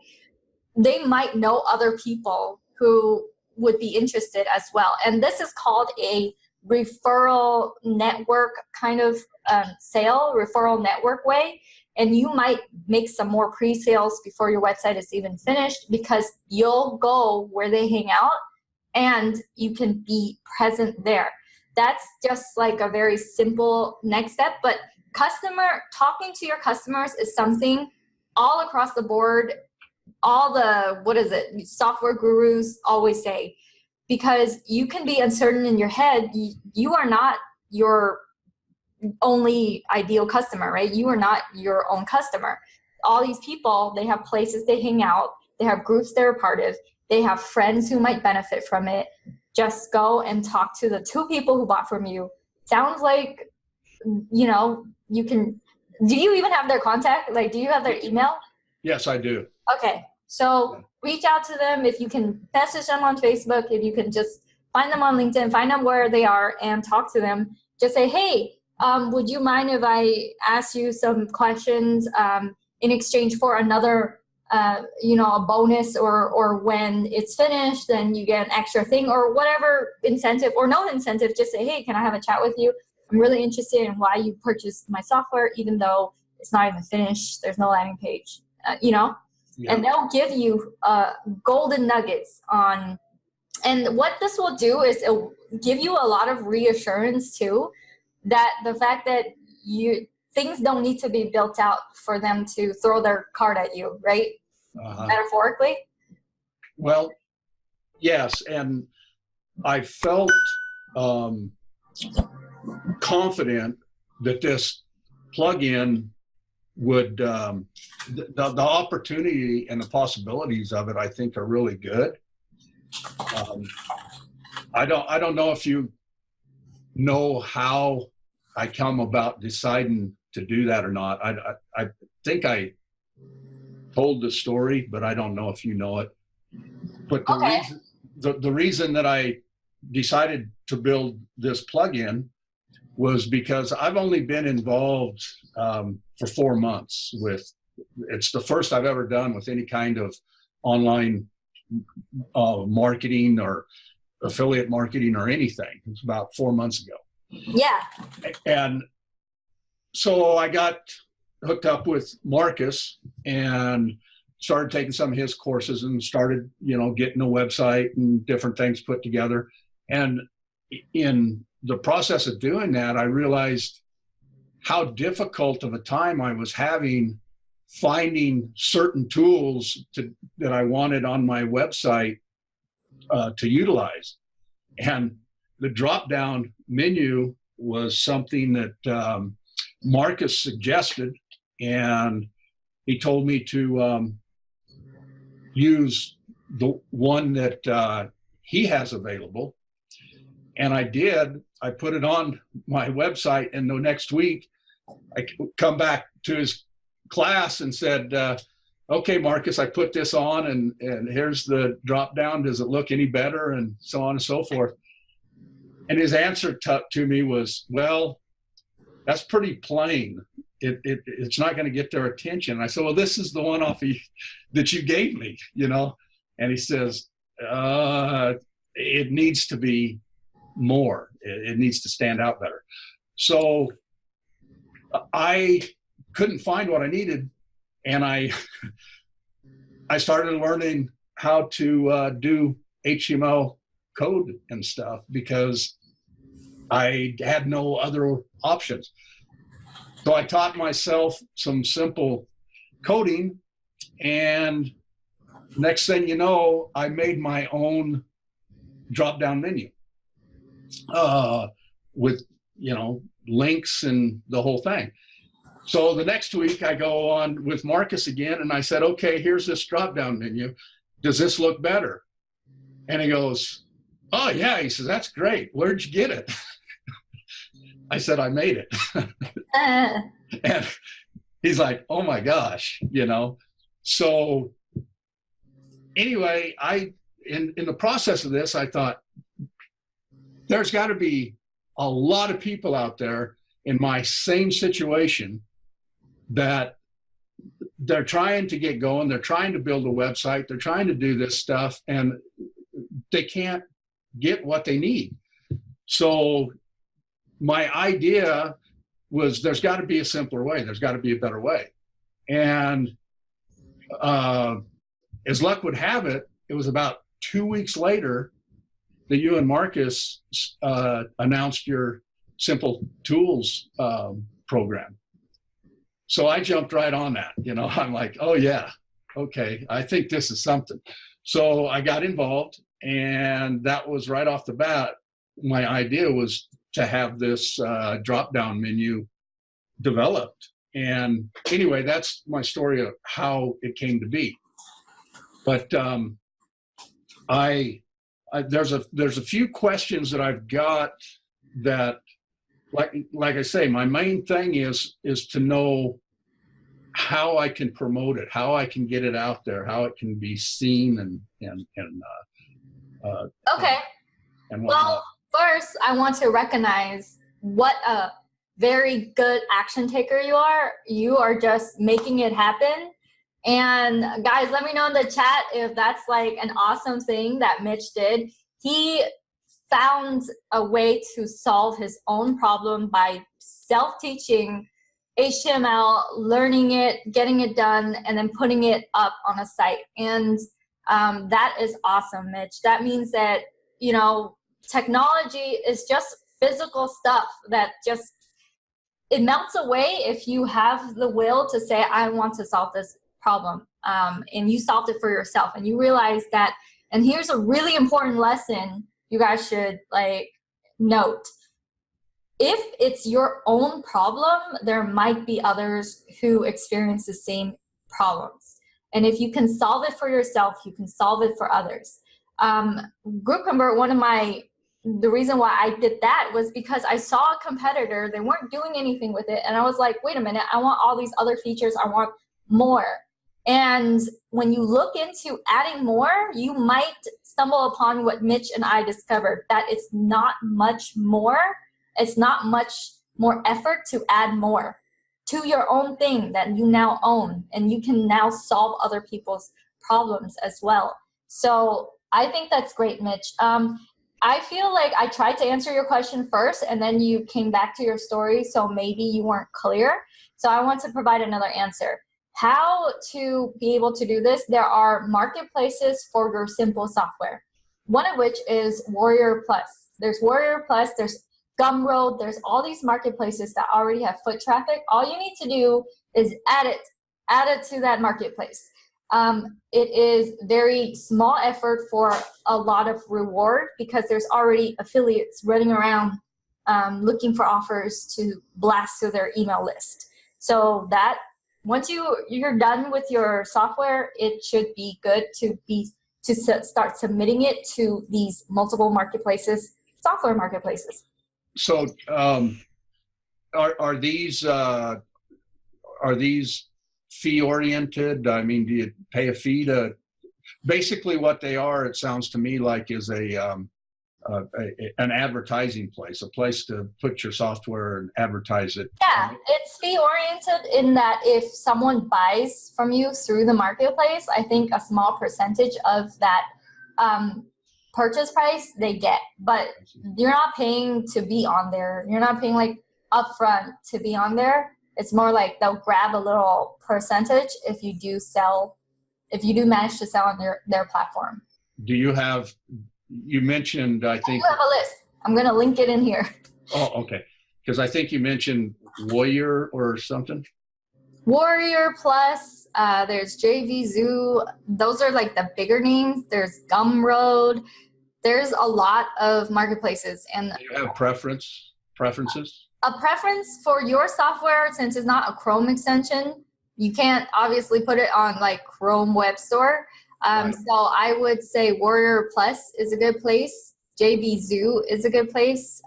they might know other people who would be interested as well. And this is called a referral network kind of sale, referral network way. And you might make some more pre-sales before your website is even finished, because you'll go where they hang out and you can be present there. That's just like a very simple next step. But talking to your customers is something all across the board, all the, software gurus always say, because you can be uncertain in your head. You are not your only ideal customer, right? You are not your own customer. All these people, they have places they hang out, they have groups they're a part of, they have friends who might benefit from it. Just go and talk to the 2 people who bought from you. Sounds like, you can, do you even have their contact? Like, do you have their email? Yes, I do. Okay, so reach out to them. If you can message them on Facebook, if you can just find them on LinkedIn, find them where they are and talk to them. Just say, hey, would you mind if I ask you some questions in exchange for another, a bonus, or when it's finished, then you get an extra thing, or whatever incentive or no incentive. Just say, hey, can I have a chat with you? I'm really interested in why you purchased my software, even though it's not even finished. There's no landing page, Yeah. And they'll give you golden nuggets on, and what this will do is it'll give you a lot of reassurance too, that the fact that things don't need to be built out for them to throw their card at you, right? Metaphorically. Well, yes, and I felt confident that this plugin would the opportunity and the possibilities of it, I think, are really good. I don't know if you know how I come about deciding to do that or not. I think I told the story, but I don't know if you know it. But the reason that I decided to build this plugin was because I've only been involved for 4 months with. It's the first I've ever done with any kind of online marketing or affiliate marketing or anything. It was about 4 months ago. Yeah. And so I got hooked up with Marcus and started taking some of his courses and started, getting a website and different things put together. And in the process of doing that, I realized how difficult of a time I was having finding certain tools that I wanted on my website to utilize. And the drop-down menu was something that Marcus suggested, and he told me to use the one that he has available. And I did. I put it on my website, and the next week I come back to his class and said, okay, Marcus, I put this on, and here's the drop down. Does it look any better? And so on and so forth. And his answer to me was, well, that's pretty plain. It's not going to get their attention. I said, well, this is the one that you gave me, And he says, it needs to be more. It needs to stand out better. So I couldn't find what I needed, and I started learning how to do HTML code and stuff because I had no other options. So I taught myself some simple coding, and next thing you know, I made my own drop-down menu with, links and the whole thing. So the next week I go on with Marcus again, and I said, okay, here's this drop-down menu. Does this look better? And he goes, oh yeah. He says, that's great. Where'd you get it? I said, I made it. And he's like, oh my gosh, So anyway, in the process of this, I thought, there's got to be a lot of people out there in my same situation that they're trying to get going. They're trying to build a website. They're trying to do this stuff, and they can't get what they need. So my idea was there's got to be a simpler way. There's got to be a better way. And as luck would have it, it was about 2 weeks later that you and Marcus announced your Simple Tools program. So I jumped right on that. I'm like, oh yeah, okay, I think this is something. So I got involved, and that was right off the bat. My idea was to have this drop-down menu developed. And anyway, that's my story of how it came to be. But there's a few questions that I've got that, like I say, my main thing is to know how I can promote it, how I can get it out there, how it can be seen and Okay. And well, first I want to recognize what a very good action taker you are. You are just making it happen. And guys, let me know in the chat if that's like an awesome thing that Mitch did. He found a way to solve his own problem by self-teaching HTML, learning it, getting it done, and then putting it up on a site. And that is awesome, Mitch. That means that, technology is just physical stuff that just, it melts away if you have the will to say, I want to solve this problem. And you solved it for yourself, and you realize that. And here's a really important lesson you guys should note. if it's your own problem, there might be others who experience the same problems. And if you can solve it for yourself, you can solve it for others. GroupConvert, the reason why I did that was because I saw a competitor, they weren't doing anything with it. And I was like, wait a minute, I want all these other features, I want more. And when you look into adding more, you might stumble upon what Mitch and I discovered, that it's not much more. It's not much more effort to add more to your own thing that you now own, and you can now solve other people's problems as well. So I think that's great, Mitch. I feel like I tried to answer your question first, and then you came back to your story, so maybe you weren't clear. So I want to provide another answer. How to be able to do this? There are marketplaces for your simple software, one of which is Warrior Plus. There's Warrior Plus, there's Gumroad, there's all these marketplaces that already have foot traffic. All you need to do is add it to that marketplace. It is very small effort for a lot of reward because there's already affiliates running around looking for offers to blast to their email list. So that once you're done with your software, it should be good to start submitting it to these multiple marketplaces, software marketplaces. So are these fee oriented? I mean, do you pay a fee to? Basically, what they are, it sounds to me like, is an advertising place, a place to put your software and advertise it. Yeah, it's fee oriented in that if someone buys from you through the marketplace, I think a small percentage of that purchase price they get, but you're not paying to be on there. You're not paying like upfront to be on there. It's more like they'll grab a little percentage if you do manage to sell on their platform. Do you have, you mentioned, I think. I have a list. I'm going to link it in here. Oh, okay. Because I think you mentioned Warrior or something. Warrior Plus, there's JV Zoo. Those are like the bigger names. There's Gumroad. There's a lot of marketplaces. And do you have preferences? A preference for your software, since it's not a Chrome extension, you can't obviously put it on like Chrome Web Store. Right. So I would say Warrior Plus is a good place. JV Zoo is a good place.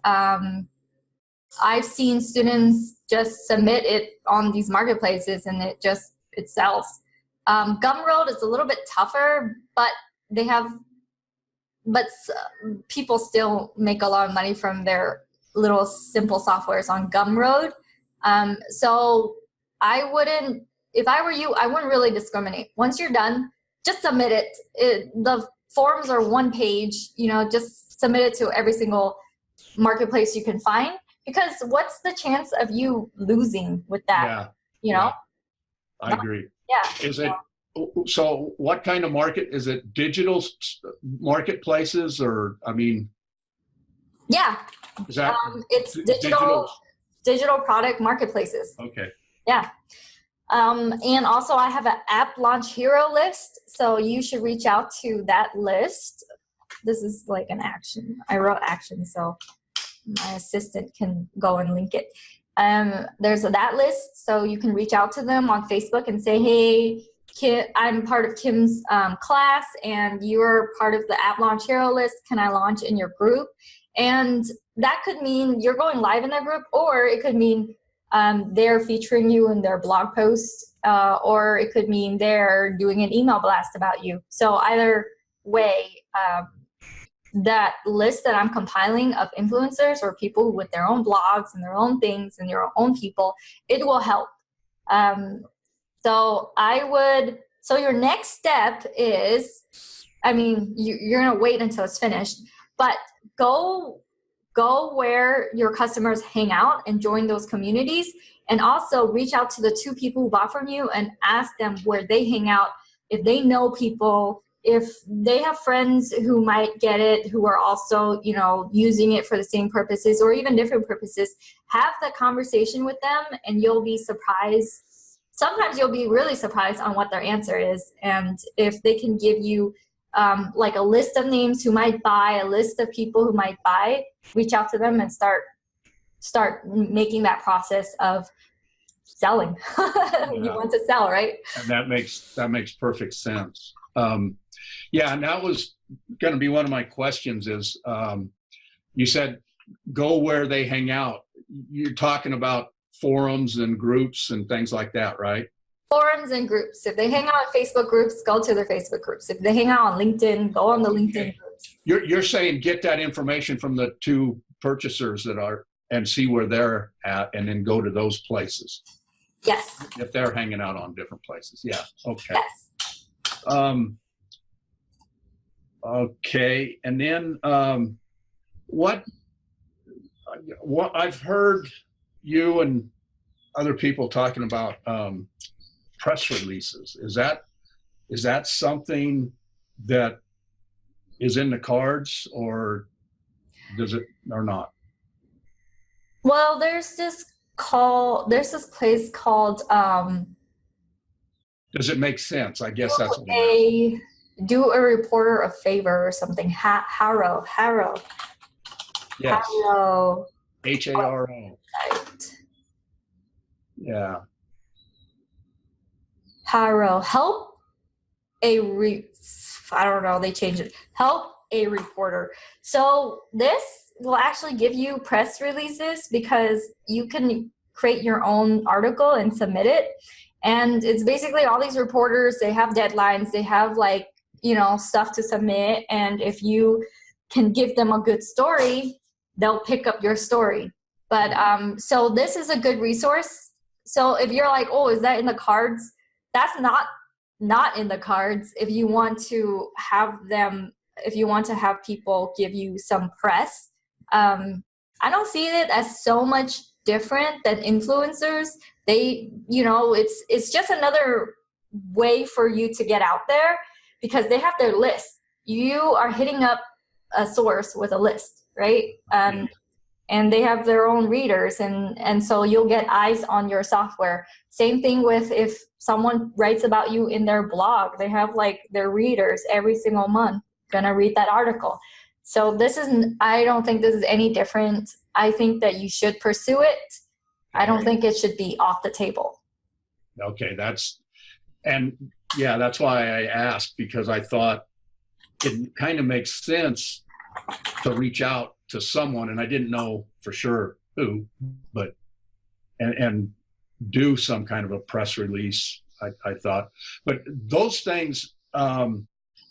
I've seen students just submit it on these marketplaces and it sells. Gumroad is a little bit tougher, but people still make a lot of money from their little simple softwares on Gumroad. So if I were you, I wouldn't really discriminate. Once you're done, just submit it. The forms are one page, just submit it to every single marketplace you can find. Because what's the chance of you losing with that? Yeah. I agree. Yeah. Is it, so what kind of market, is it digital marketplaces or, I mean? Yeah. Is that it's digital product marketplaces. Okay. Yeah. And also I have an app launch hero list. So you should reach out to that list. This is like an action. I wrote action, so my assistant can go and link it. There's that list, so you can reach out to them on Facebook and say, hey, Kim, I'm part of Kim's class, and you're part of the App Launch Hero list. Can I launch in your group? And that could mean you're going live in their group, or it could mean they're featuring you in their blog post, or it could mean they're doing an email blast about you. So either way, that list that I'm compiling of influencers or people with their own blogs and their own things and their own people, it will help. So your next step is, I mean, you're gonna wait until it's finished, but go where your customers hang out and join those communities, and also reach out to the 2 people who bought from you and ask them where they hang out, if they know people, if they have friends who might get it, who are also, using it for the same purposes or even different purposes. Have that conversation with them and you'll be surprised. Sometimes you'll be really surprised on what their answer is. And if they can give you like a list of names who might buy, a list of people who might buy, reach out to them and start start making that process of selling. You want to sell, right? And that makes perfect sense. Yeah, and that was going to be one of my questions is, you said go where they hang out. You're talking about forums and groups and things like that, right? Forums and groups. If they hang out in Facebook groups, go to their Facebook groups. If they hang out on LinkedIn, go on the LinkedIn groups. You're saying get that information from the two purchasers that are, and see where they're at, and then go to those places. Yes. If they're hanging out on different places. Yeah. Okay. Yes. Okay. And then what I've heard you and other people talking about press releases. Is that something that is in the cards, or does it, or not? Well, there's this place called Does it make sense? I guess that's what do a reporter a favor or something. Harrow. Yes. Harrow. HARO. Right. Yeah. Harrow. Help a I don't know, they changed it. Help a reporter. So this will actually give you press releases because you can create your own article and submit it. And it's basically all these reporters, they have deadlines, they have like, stuff to submit. And if you can give them a good story, they'll pick up your story. But so this is a good resource. So if you're like, oh, is that in the cards? That's not in the cards. If you want to have people give you some press, I don't see it as so much different than influencers. They, it's just another way for you to get out there because they have their list. You are hitting up a source with a list, right? And they have their own readers, and so you'll get eyes on your software. Same thing with if someone writes about you in their blog, they have like their readers every single month gonna read that article. So I don't think this is any different. I think that you should pursue it. I don't think it should be off the table. Okay, that's why I asked, because I thought it kind of makes sense to reach out to someone, and I didn't know for sure who, but and do some kind of a press release, I thought. But those things,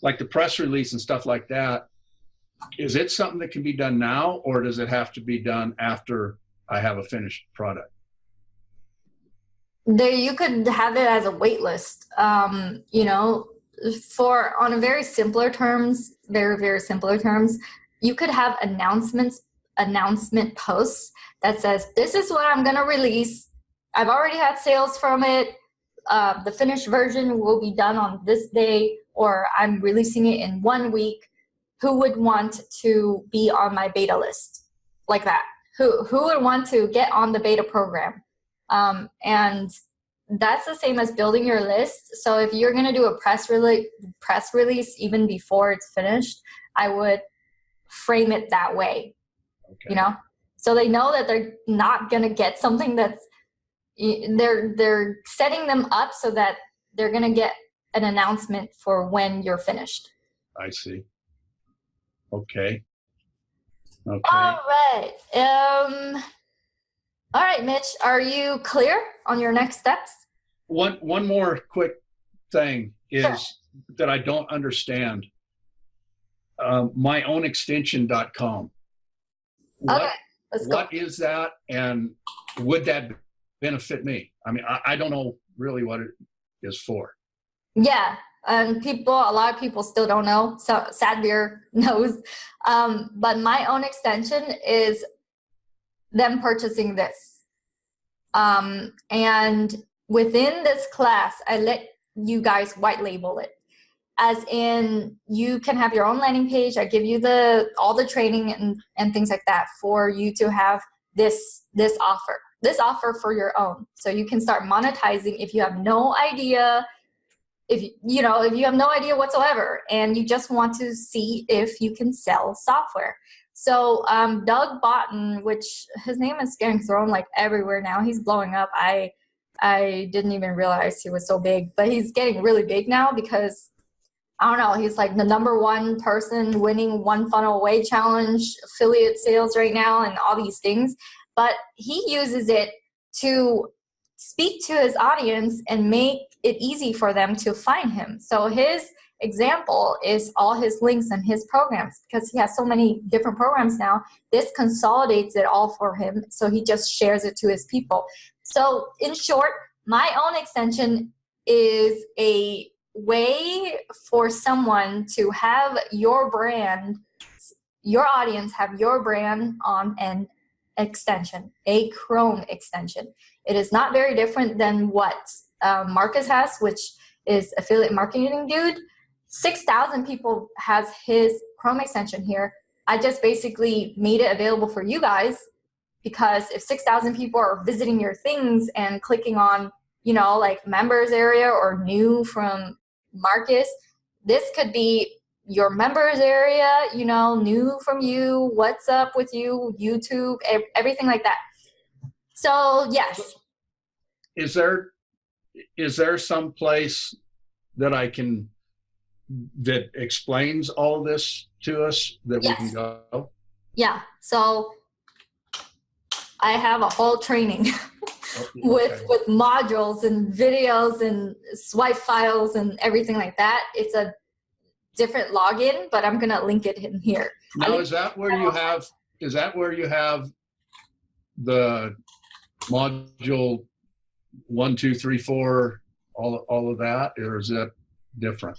like the press release and stuff like that, is it something that can be done now, or does it have to be done after I have a finished product? You could have it as a wait list, on a very simpler terms, very simpler terms. You could have announcement posts that says, this is what I'm going to release. I've already had sales from it. The finished version will be done on this day, or I'm releasing it in 1 week. Who would want to be on my beta list? Like that. Who would want to get on the beta program? And that's the same as building your list. So if you're going to do a press release even before it's finished, I would frame it that way. Okay. So they know that they're not going to get something that's they're setting them up so that they're going to get an announcement for when you're finished. I see. Okay. All right. All right, Mitch, are you clear on your next steps? One more quick thing is Sure. that I don't understand. Myownextension.com. Okay, let's go. What is that, and would that benefit me? I mean, I don't know really what it is for. Yeah, and a lot of people still don't know. So Sadbeer knows. But my own extension is them purchasing this. And within this class, I let you guys white label it. As in, you can have your own landing page. I give you all the training and things like that for you to have this offer for your own. So you can start monetizing if you have no idea, if you have no idea whatsoever, and you just want to see if you can sell software. So Doug Botten, which his name is getting thrown like everywhere now. He's blowing up. I didn't even realize he was so big, but he's getting really big now because I don't know. He's like the #1 person winning One Funnel Away challenge, affiliate sales right now, and all these things. But he uses it to speak to his audience and make it easy for them to find him. So his example is all his links and his programs, because he has so many different programs now. This consolidates it all for him, so he just shares it to his people. So in short, my own extension is a way for someone to have your brand, your audience have your brand on an extension, a Chrome extension. It is not very different than what Marcus has, which is affiliate marketing dude. 6,000 people has his Chrome extension here. I just basically made it available for you guys, because if 6,000 people are visiting your things and clicking on, you know, like members area or new from Marcus, this could be your members area, you know, new from you, what's up with you, YouTube, everything like that. So yes. Is there some place that I can, that explains all this to us that we can go? Yeah, so I have a whole training with modules and videos and swipe files and everything like that. It's a different login, but I'm gonna link it in here. Now, is that where you have the module 1, 2, 3, 4, all of that, or is that different?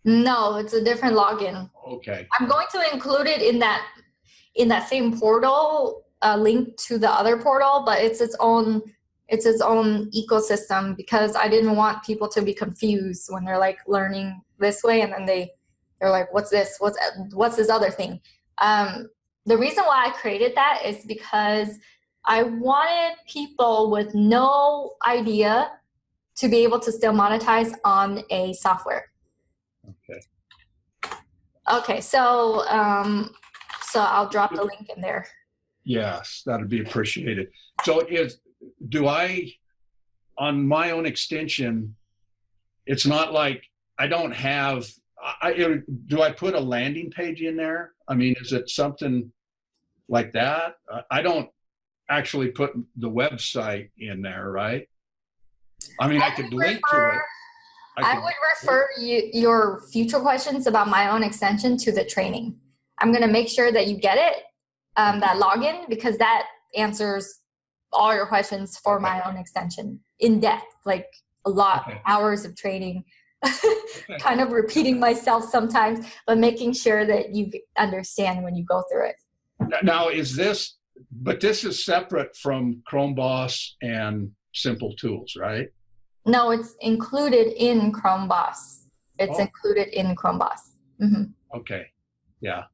No, it's a different login. Okay. I'm going to include it in that same portal, link to the other portal, but it's its own ecosystem, because I didn't want people to be confused when they're like learning this way, and then they're like, what's this? What's this other thing? The reason why I created that is because I wanted people with no idea to be able to still monetize on a software. Okay. Okay, so I'll drop the link in there. Yes, that'd be appreciated. So do I, on my own extension, it's not like I don't have, do I put a landing page in there? I mean, is it something like that? I don't actually put the website in there, right? I mean, I could link to it. I would refer your future questions about my own extension to the training. I'm going to make sure that you get it, that login, because that answers all your questions for my own extension in depth, like a lot, hours of training, kind of repeating myself sometimes, but making sure that you understand when you go through it. Now, but this is separate from ChromeBoss and Simple Tools, right? No, it's included in ChromeBoss. It's included in ChromeBoss. Mm-hmm. Okay. Yeah.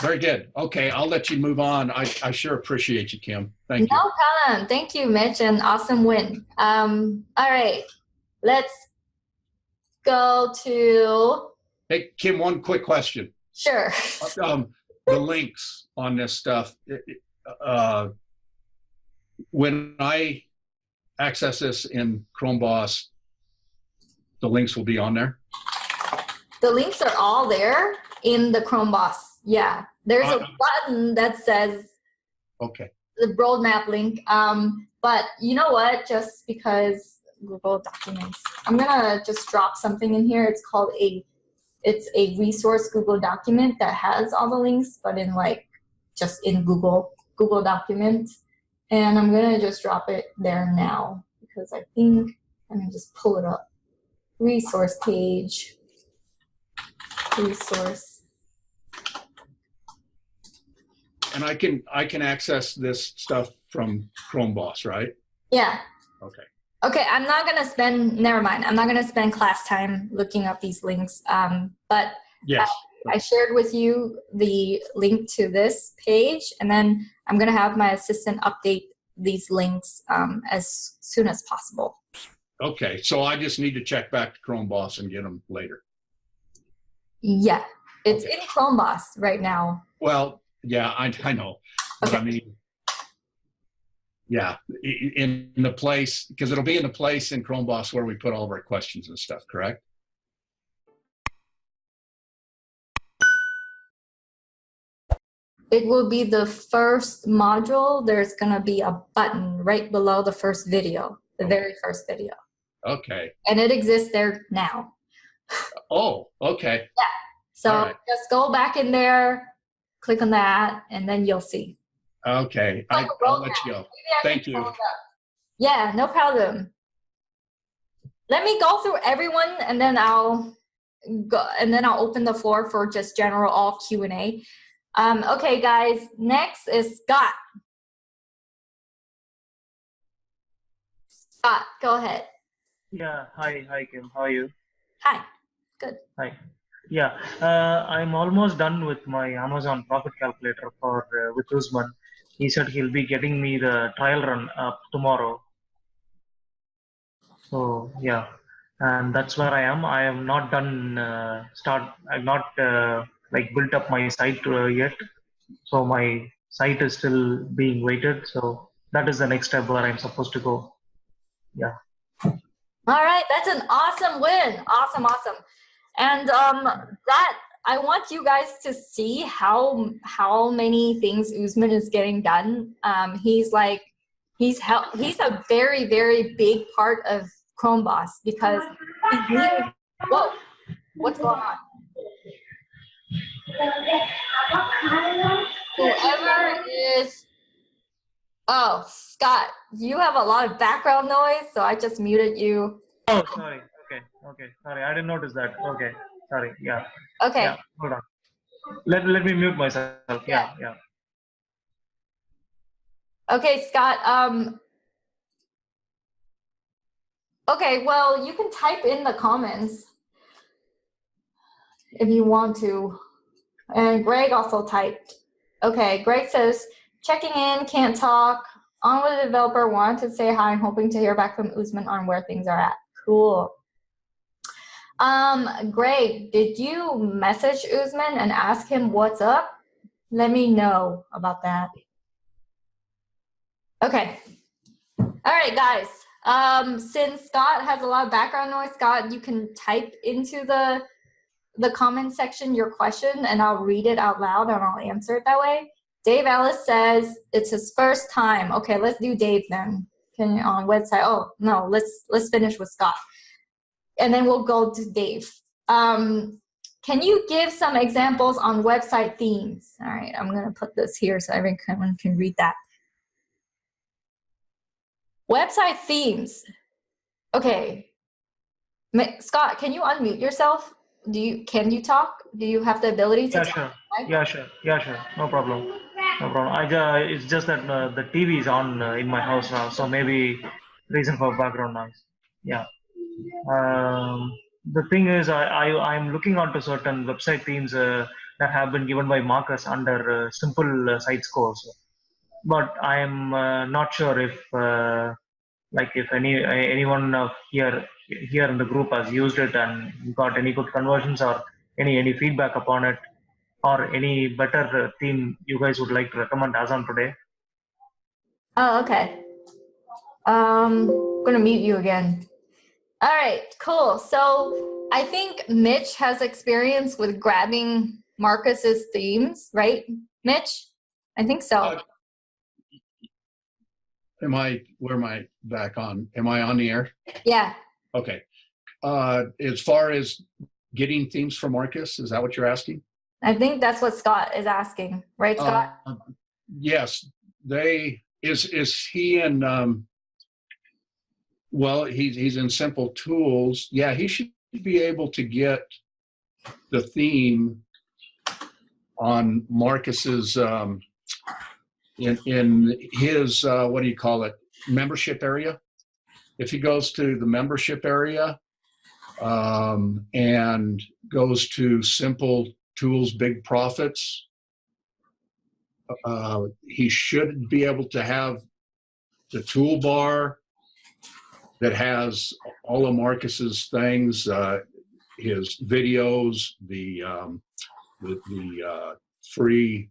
Very good. Okay, I'll let you move on. I sure appreciate you, Kim. Thank you. No problem. Thank you, Mitch, and awesome win. All right, let's go to. Hey, Kim, one quick question. Sure. The links on this stuff, when I access this in ChromeBoss, the links will be on there? The links are all there in the ChromeBoss. Yeah, there's a button that says the roadmap link. But you know what? Just because Google Documents, I'm gonna just drop something in here. It's called it's a resource Google document that has all the links, but in like just in Google Documents. And I'm gonna just drop it there now, because I think I'm gonna just pull it up. Resource page. Resource. And I can access this stuff from ChromeBoss, right? Yeah. Okay. Okay, I'm not gonna spend, never mind. I'm not gonna spend class time looking up these links. But yes. I shared with you the link to this page, and then I'm gonna have my assistant update these links as soon as possible. Okay, so I just need to check back to ChromeBoss and get them later. Yeah, it's in ChromeBoss right now. Well, yeah, I know. But Okay. I mean, yeah, in the place, because it'll be in the place in ChromeBoss where we put all of our questions and stuff, correct? It will be the first module. There's going to be a button right below the first video, the very first video. Okay. And it exists there now. Oh, okay. Yeah. So All right. just go back in there, click on that, and then you'll see. Okay. Like a I'll roadmap. let you go. Maybe I can Thank you. pull it up. Yeah, no problem. Let me go through everyone, and then I'll open the floor for just general all Q&A. Okay, guys. Next is Scott. Scott, go ahead. Yeah, hi Kim, how are you? Hi. Good. Hi. Yeah, I'm almost done with my Amazon profit calculator for with Usman. He said he'll be getting me the trial run up tomorrow. So yeah, and that's where I am. I am not done. I've not like built up my site yet. So my site is still being weighted. So that is the next step where I'm supposed to go. Yeah. All right, that's an awesome win. Awesome. And that I want you guys to see how many things Usman is getting done. He's a very, very big part of ChromeBoss because he's leading. Whoa, what's going on? Whoever is, oh, Scott, you have a lot of background noise, so I just muted you. Oh, sorry. Okay. Sorry, I didn't notice that. Okay. Sorry. Yeah. Okay. Yeah. Hold on. Let me mute myself. Yeah. Okay, Scott. Okay, well, you can type in the comments if you want to. And Greg also typed. Okay, Greg says, checking in, can't talk. On with the developer, wanted to say hi, hoping to hear back from Usman on where things are at. Cool. Greg, did you message Usman and ask him what's up? Let me know about that. Okay. All right, guys. Since Scott has a lot of background noise, Scott, you can type into the comment section your question and I'll read it out loud and I'll answer it that way. Dave Ellis says it's his first time. Okay, let's do Dave then. Can on website? Oh no, let's finish with Scott, and then we'll go to Dave. Can you give some examples on website themes? All right, I'm gonna put this here so everyone can read that. Website themes. Okay, Scott, can you unmute yourself? Can you talk? Do you have the ability to talk? Yeah, sure. No problem. It's just that the TV is on in my house now, so maybe reason for background noise. Yeah. The thing is, I'm looking onto certain website themes that have been given by Marcus under simple site scores, but I am not sure if if anyone here in the group has used it and got any good conversions or any feedback upon it, or any better theme you guys would like to recommend as on today. Oh, okay. I'm gonna mute you again. All right, cool. So I think Mitch has experience with grabbing Marcus's themes, right, Mitch? I think so. Where am I back on? Am I on the air? Yeah. Okay. As far as getting themes from Marcus, is that what you're asking? I think that's what Scott is asking, right, Scott? Yes. Is he in, well, he's in Simple Tools. Yeah, he should be able to get the theme on Marcus's, in his, what do you call it, membership area. If he goes to the membership area and goes to Simple Tools, Big Profits, he should be able to have the toolbar that has all of Marcus's things, his videos, the free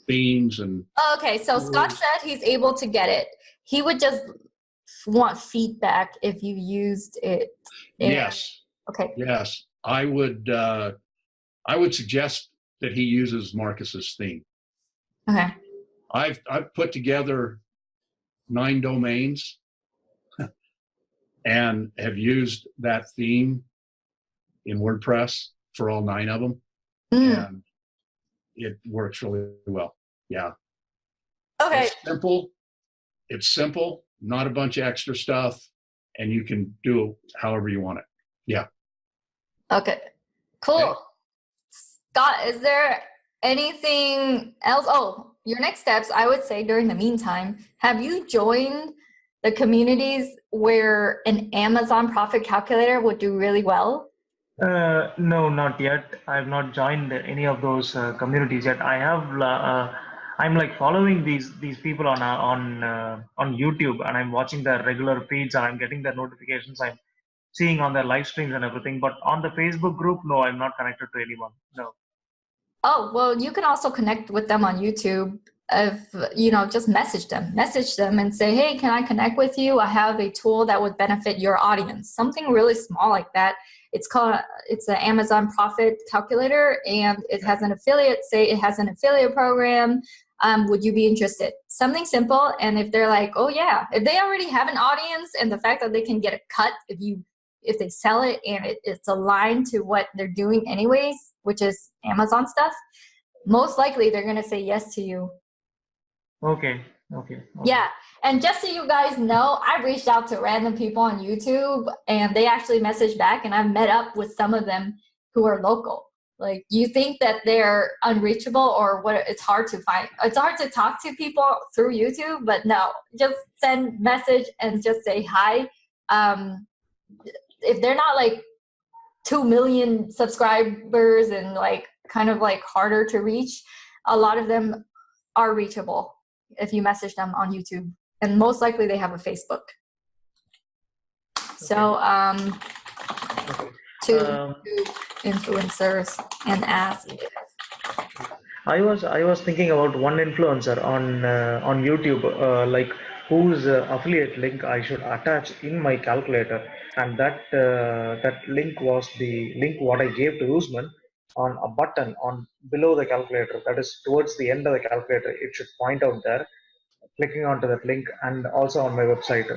themes and. Okay, so Scott said he's able to get it. He would just want feedback if you used it. Yes. Okay. Yes, I would suggest that he uses Marcus's theme. Okay. I've put together 9 domains and have used that theme in WordPress for all 9 of them, and it works really well. Yeah. Okay. It's simple, not a bunch of extra stuff, and you can do it however you want it. Yeah. Okay. Cool. Okay. Scott, is there anything else? Oh, your next steps, I would say during the meantime, have you joined the communities where an Amazon profit calculator would do really well? No, not yet. I've not joined any of those communities yet. I have. I'm like following these people on YouTube, and I'm watching their regular feeds, and I'm getting their notifications. I'm seeing on their live streams and everything. But on the Facebook group, no, I'm not connected to anyone. No. Oh, well, you can also connect with them on YouTube. If, just message them and say, hey, can I connect with you? I have a tool that would benefit your audience. Something really small like that. It's an Amazon profit calculator, and it has an affiliate, say it has an affiliate program. Would you be interested? Something simple. And if they're like, oh yeah, if they already have an audience, and the fact that they can get a cut if they sell it and it's aligned to what they're doing anyways, which is Amazon stuff, most likely they're going to say yes to you. Okay. Yeah. And just so you guys know, I reached out to random people on YouTube, and they actually messaged back, and I've met up with some of them who are local. Like, you think that they're unreachable or what? It's hard to find. It's hard to talk to people through YouTube, but no, just send message and just say hi. If they're not like 2 million subscribers and like kind of like harder to reach, a lot of them are reachable if you message them on YouTube, and most likely they have a Facebook. So to influencers and ask. I was thinking about one influencer on YouTube, like whose affiliate link I should attach in my calculator, and that link was the link what I gave to Usman on a button on below the calculator. That is towards the end of the calculator. It should point out there, clicking onto that link, and also on my website.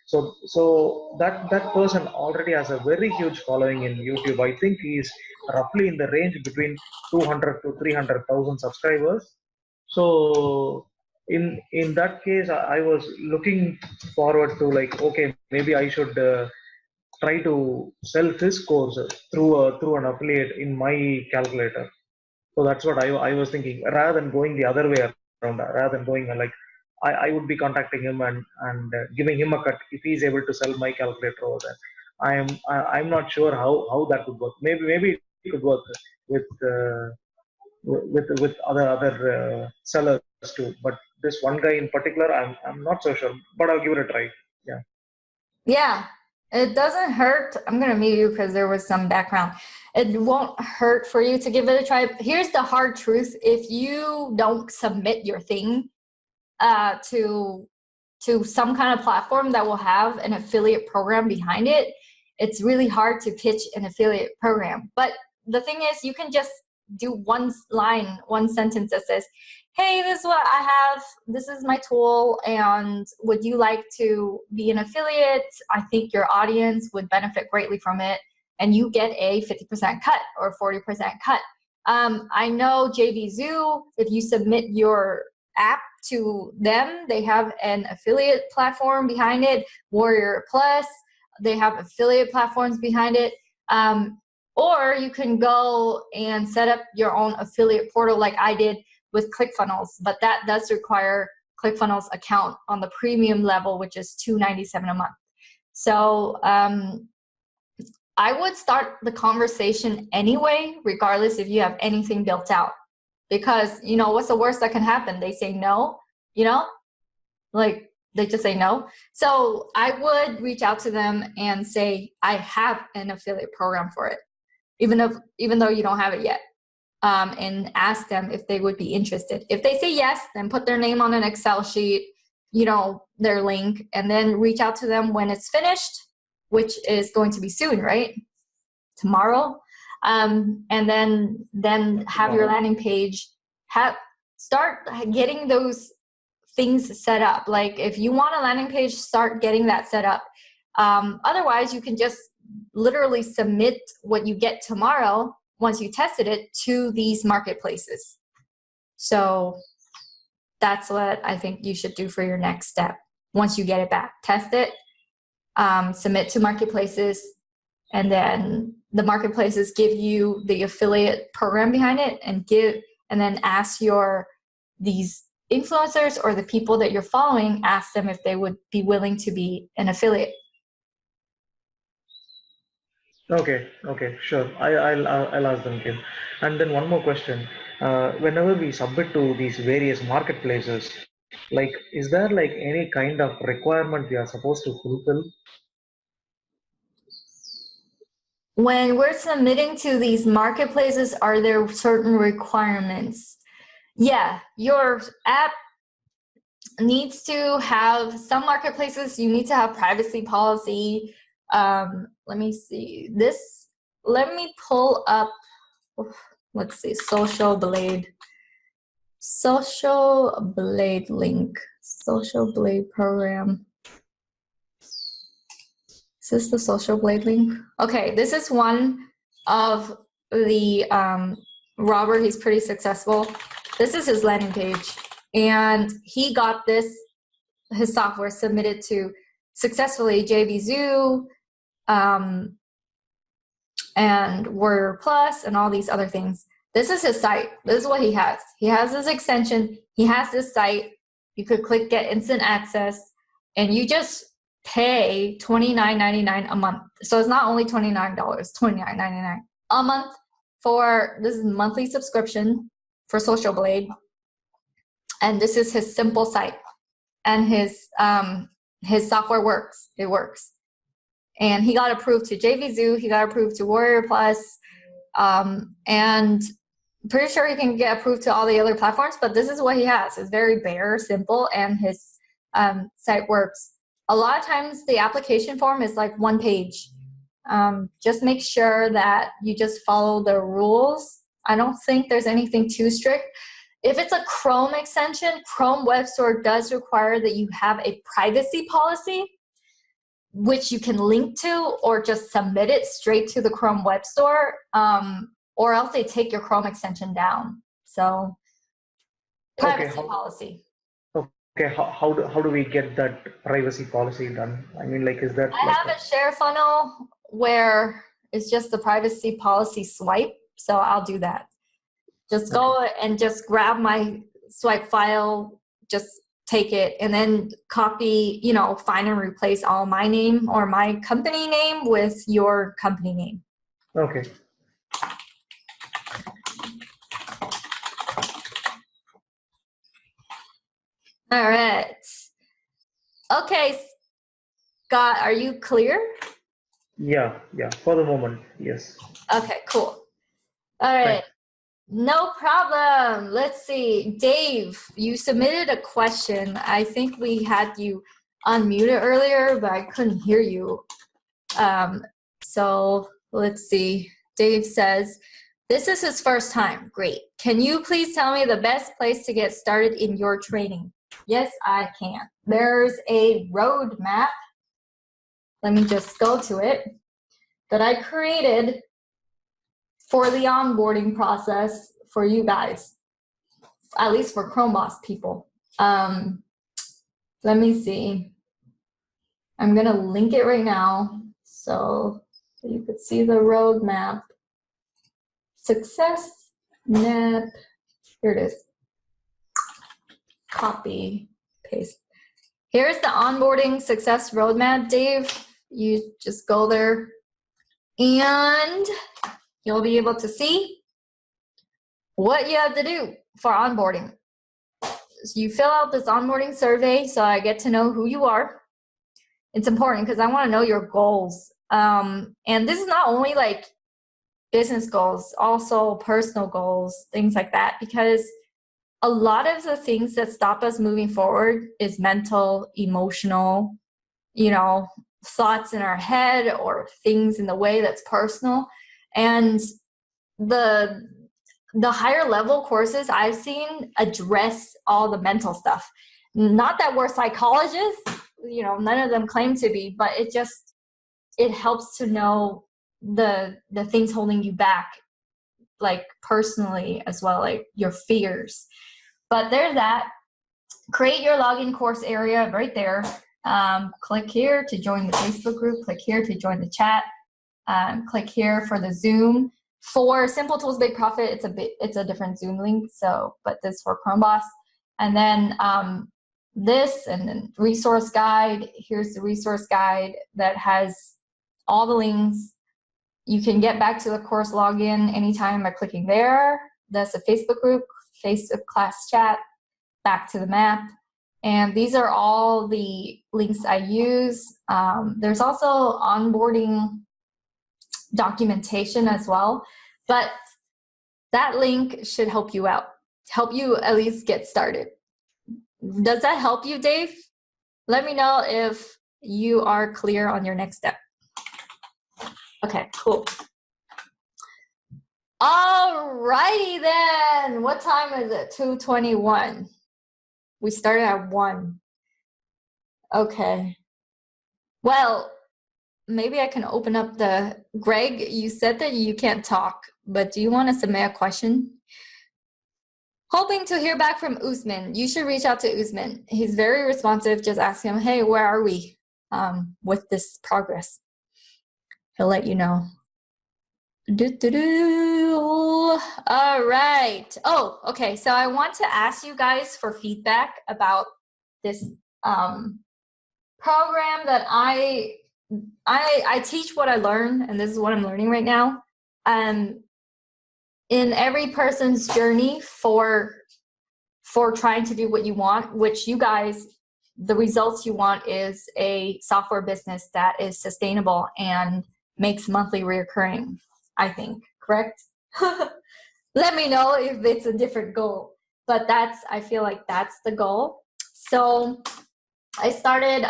So that person already has a very huge following in YouTube. I think he's roughly in the range between 200 to 300,000 subscribers. So in that case, I was looking forward to like, okay, maybe I should try to sell his course through an affiliate in my calculator. So that's what I was thinking, rather than going the other way around, rather than going like I would be contacting him and giving him a cut if he's able to sell my calculator over there. I'm not sure how that would work. Maybe it could work with other sellers too. But this one guy in particular, I'm not so sure. But I'll give it a try. Yeah. Yeah, it doesn't hurt. I'm gonna mute you because there was some background. It won't hurt for you to give it a try. Here's the hard truth: if you don't submit your thing to some kind of platform that will have an affiliate program behind it, it's really hard to pitch an affiliate program. But the thing is, you can just do one sentence that says, hey, this is what I have, this is my tool, and would you like to be an affiliate? I think your audience would benefit greatly from it, and you get a 50% cut or 40% cut. I know JV Zoo, if you submit your app to them, they have an affiliate platform behind it. Warrior Plus, they have affiliate platforms behind it. Or you can go and set up your own affiliate portal like I did with ClickFunnels, but that does require ClickFunnels account on the premium level, which is $297 a month. So I would start the conversation anyway, regardless if you have anything built out. Because, what's the worst that can happen? They say no, like they just say no. So I would reach out to them and say, I have an affiliate program for it, even though you don't have it yet. and ask them if they would be interested. If they say yes, then put their name on an Excel sheet, you know, their link, and then reach out to them when it's finished, which is going to be soon, right? Tomorrow. And then have your landing page, start getting those things set up. Like if you want a landing page, start getting that set up. Otherwise, you can just literally submit what you get tomorrow once you tested it to these marketplaces. So that's what I think you should do for your next step. Once you get it back, test it, submit to marketplaces, and then the marketplaces give you the affiliate program behind it, and then ask these influencers or the people that you're following, ask them if they would be willing to be an affiliate. Okay, sure. I'll ask them, Kim. And then one more question. Whenever we submit to these various marketplaces, like, is there like any kind of requirement we are supposed to fulfill? When we're submitting to these marketplaces, are there certain requirements? Yeah, your app needs to have, some marketplaces, you need to have privacy policy. Let me see this. Let me pull up, let's see, Social Blade link, Social Blade program. Is this the Social Blade link? Okay, this is one of the, Robert, he's pretty successful. This is his landing page. And he got his software submitted to successfully JVZoo, and Warrior Plus, and all these other things. This is his site. This is what he has. He has his extension. He has this site. You could click Get Instant Access, and you just pay $29.99 a month. So it's not only $29, $29.99 a month for this monthly subscription for Social Blade. And this is his simple site, and his software works. It works. And he got approved to JVZoo. He got approved to Warrior Plus, and pretty sure he can get approved to all the other platforms. But this is what he has. It's very bare, simple, and his site works. A lot of times, the application form is like one page. Just make sure that you just follow the rules. I don't think there's anything too strict. If it's a Chrome extension, Chrome Web Store does require that you have a privacy policy, which you can link to or just submit it straight to the Chrome Web Store, or else they take your Chrome extension down. So, privacy policy. Okay, how do we get that privacy policy done? I mean, like, is that? I have a share funnel where it's just the privacy policy swipe, so I'll do that. Just go and just grab my swipe file, just take it, and then copy, find and replace all my name or my company name with your company name. Okay. All right. Okay, Scott, are you clear? Yeah, for the moment, yes. Okay, cool. All right. Thanks. No problem. Let's see. Dave, you submitted a question. I think we had you unmuted earlier, but I couldn't hear you. So let's see. Dave says, this is his first time. Great. Can you please tell me the best place to get started in your training? Yes, I can. There's a roadmap. Let me just go to it, that I created for the onboarding process for you guys, at least for ChromeBoss people. Let me see. I'm gonna link it right now so you could see the roadmap. Success net, here it is. Copy, paste. Here's the onboarding success roadmap, Dave. You just go there and you'll be able to see what you have to do for onboarding. So you fill out this onboarding survey so I get to know who you are. It's important because I want to know your goals. And this is not only like business goals, also personal goals, things like that, because a lot of the things that stop us moving forward is mental, emotional, you know, thoughts in our head or things in the way that's personal. And the higher level courses I've seen address all the mental stuff. Not that we're psychologists, you know, none of them claim to be, but it helps to know the things holding you back, like personally as well, like your fears. But there's that. Create your login course area right there. Click here to join the Facebook group. Click here to join the chat. Click here for the Zoom. For Simple Tools Big Profit, it's a different Zoom link. So, but this for ChromeBoss. And then this and then resource guide. Here's the resource guide that has all the links. You can get back to the course login anytime by clicking there. That's a Facebook group, Facebook class chat, back to the map. And these are all the links I use. There's also onboarding documentation as well, but that link should help you out, help you at least get started. Does that help you, Dave? Let me know if you are clear on your next step. Okay, cool. Alrighty then, what time is it? 2:21. We started at 1. Okay. Well, maybe I can open up the, Greg, you said that you can't talk, but do you want to submit a question? Hoping to hear back from Usman. You should reach out to Usman. He's very responsive. Just ask him, hey, where are we with this progress? He'll let you know. All right. Oh, okay. So I want to ask you guys for feedback about this program that I teach what I learn, and this is what I'm learning right now. In every person's journey for trying to do what you want, which you guys, the results you want is a software business that is sustainable and makes monthly reoccurring, I think, correct? Let me know if it's a different goal, but I feel like that's the goal. So I started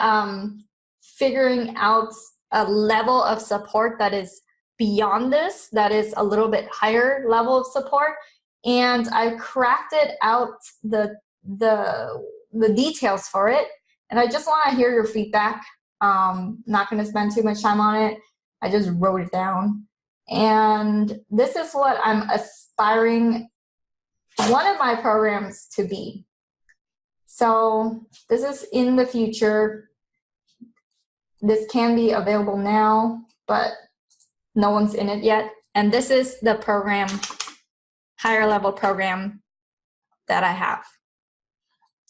figuring out a level of support that is beyond this, that is a little bit higher level of support, and I crafted out the details for it, and I just want to hear your feedback. Not going to spend too much time on it. I just wrote it down, and this is what I'm aspiring one of my programs to be. So this is in the future. This can be available now, but no one's in it yet. And this is the program, higher level program that I have.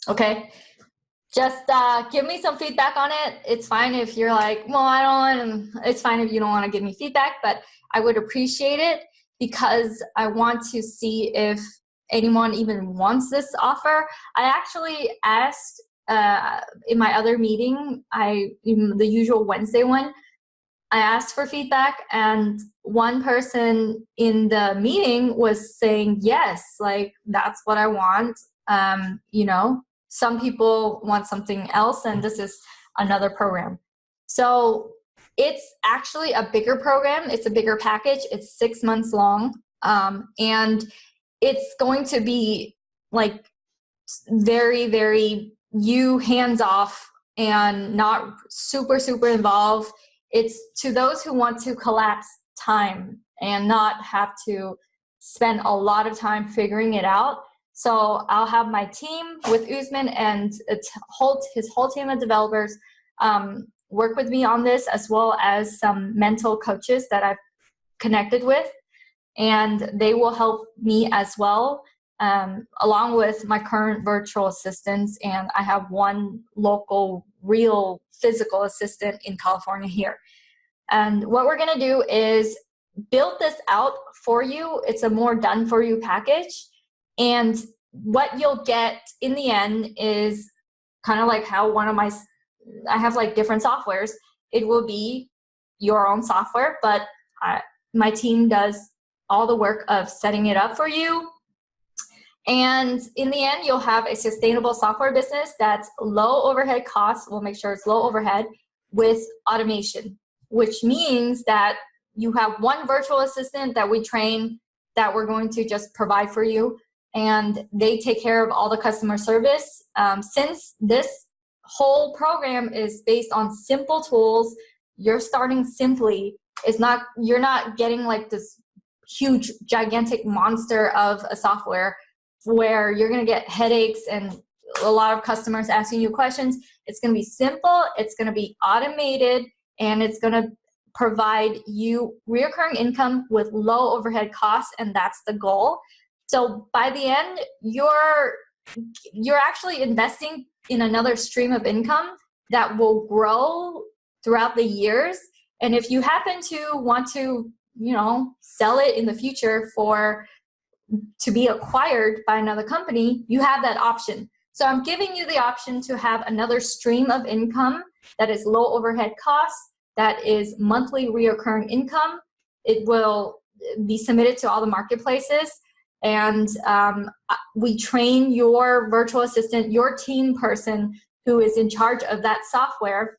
Okay, just give me some feedback on it. It's fine if you're like, well, I don't want to, it's fine if you don't want to give me feedback, but I would appreciate it because I want to see if anyone even wants this offer. I actually asked in my other meeting, in the usual Wednesday one, I asked for feedback, and one person in the meeting was saying, yes, like that's what I want. You know, some people want something else, and this is another program. So it's actually a bigger program. It's a bigger package. It's 6 months long. And it's going to be like very, very hands off and not super, super involved. It's to those who want to collapse time and not have to spend a lot of time figuring it out. So I'll have my team with Usman and his whole team of developers work with me on this, as well as some mental coaches that I've connected with. And they will help me as well, along with my current virtual assistants. And I have one local, real physical assistant in California here. And what we're going to do is build this out for you. It's a more done for you package. And what you'll get in the end is kind of like how I have like different softwares. It will be your own software, but my team does all the work of setting it up for you. And in the end, you'll have a sustainable software business that's low overhead costs. We'll make sure it's low overhead with automation, which means that you have one virtual assistant that we train that we're going to just provide for you, and they take care of all the customer service. Since this whole program is based on simple tools, you're starting simply. You're not getting like this huge, gigantic monster of a software where you're going to get headaches and a lot of customers asking you questions. It's going to be simple, it's going to be automated, and it's going to provide you recurring income with low overhead costs, and that's the goal. So by the end, you're actually investing in another stream of income that will grow throughout the years. And if you happen to want to, sell it in the future to be acquired by another company, you have that option. So I'm giving you the option to have another stream of income that is low overhead costs, that is monthly reoccurring income. It will be submitted to all the marketplaces, and we train your virtual assistant, your team person who is in charge of that software,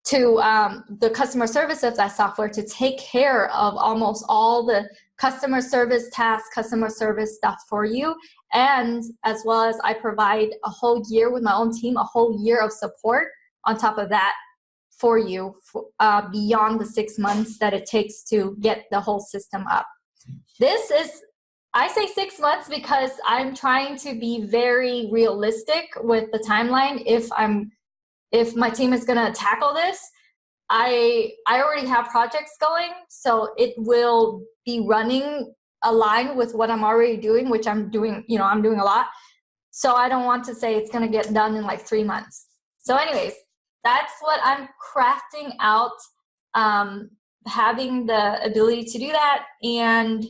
to the customer service of that software, to take care of almost all the customer service tasks, customer service stuff for you. And as well as I provide a whole year with my own team, a whole year of support on top of that for you, beyond the 6 months that it takes to get the whole system up. I say 6 months because I'm trying to be very realistic with the timeline. If my team is going to tackle this, I already have projects going, so it will be running aligned with what I'm already doing, which I'm doing, I'm doing a lot. So I don't want to say it's going to get done in like 3 months. So anyways, that's what I'm crafting out, having the ability to do that. And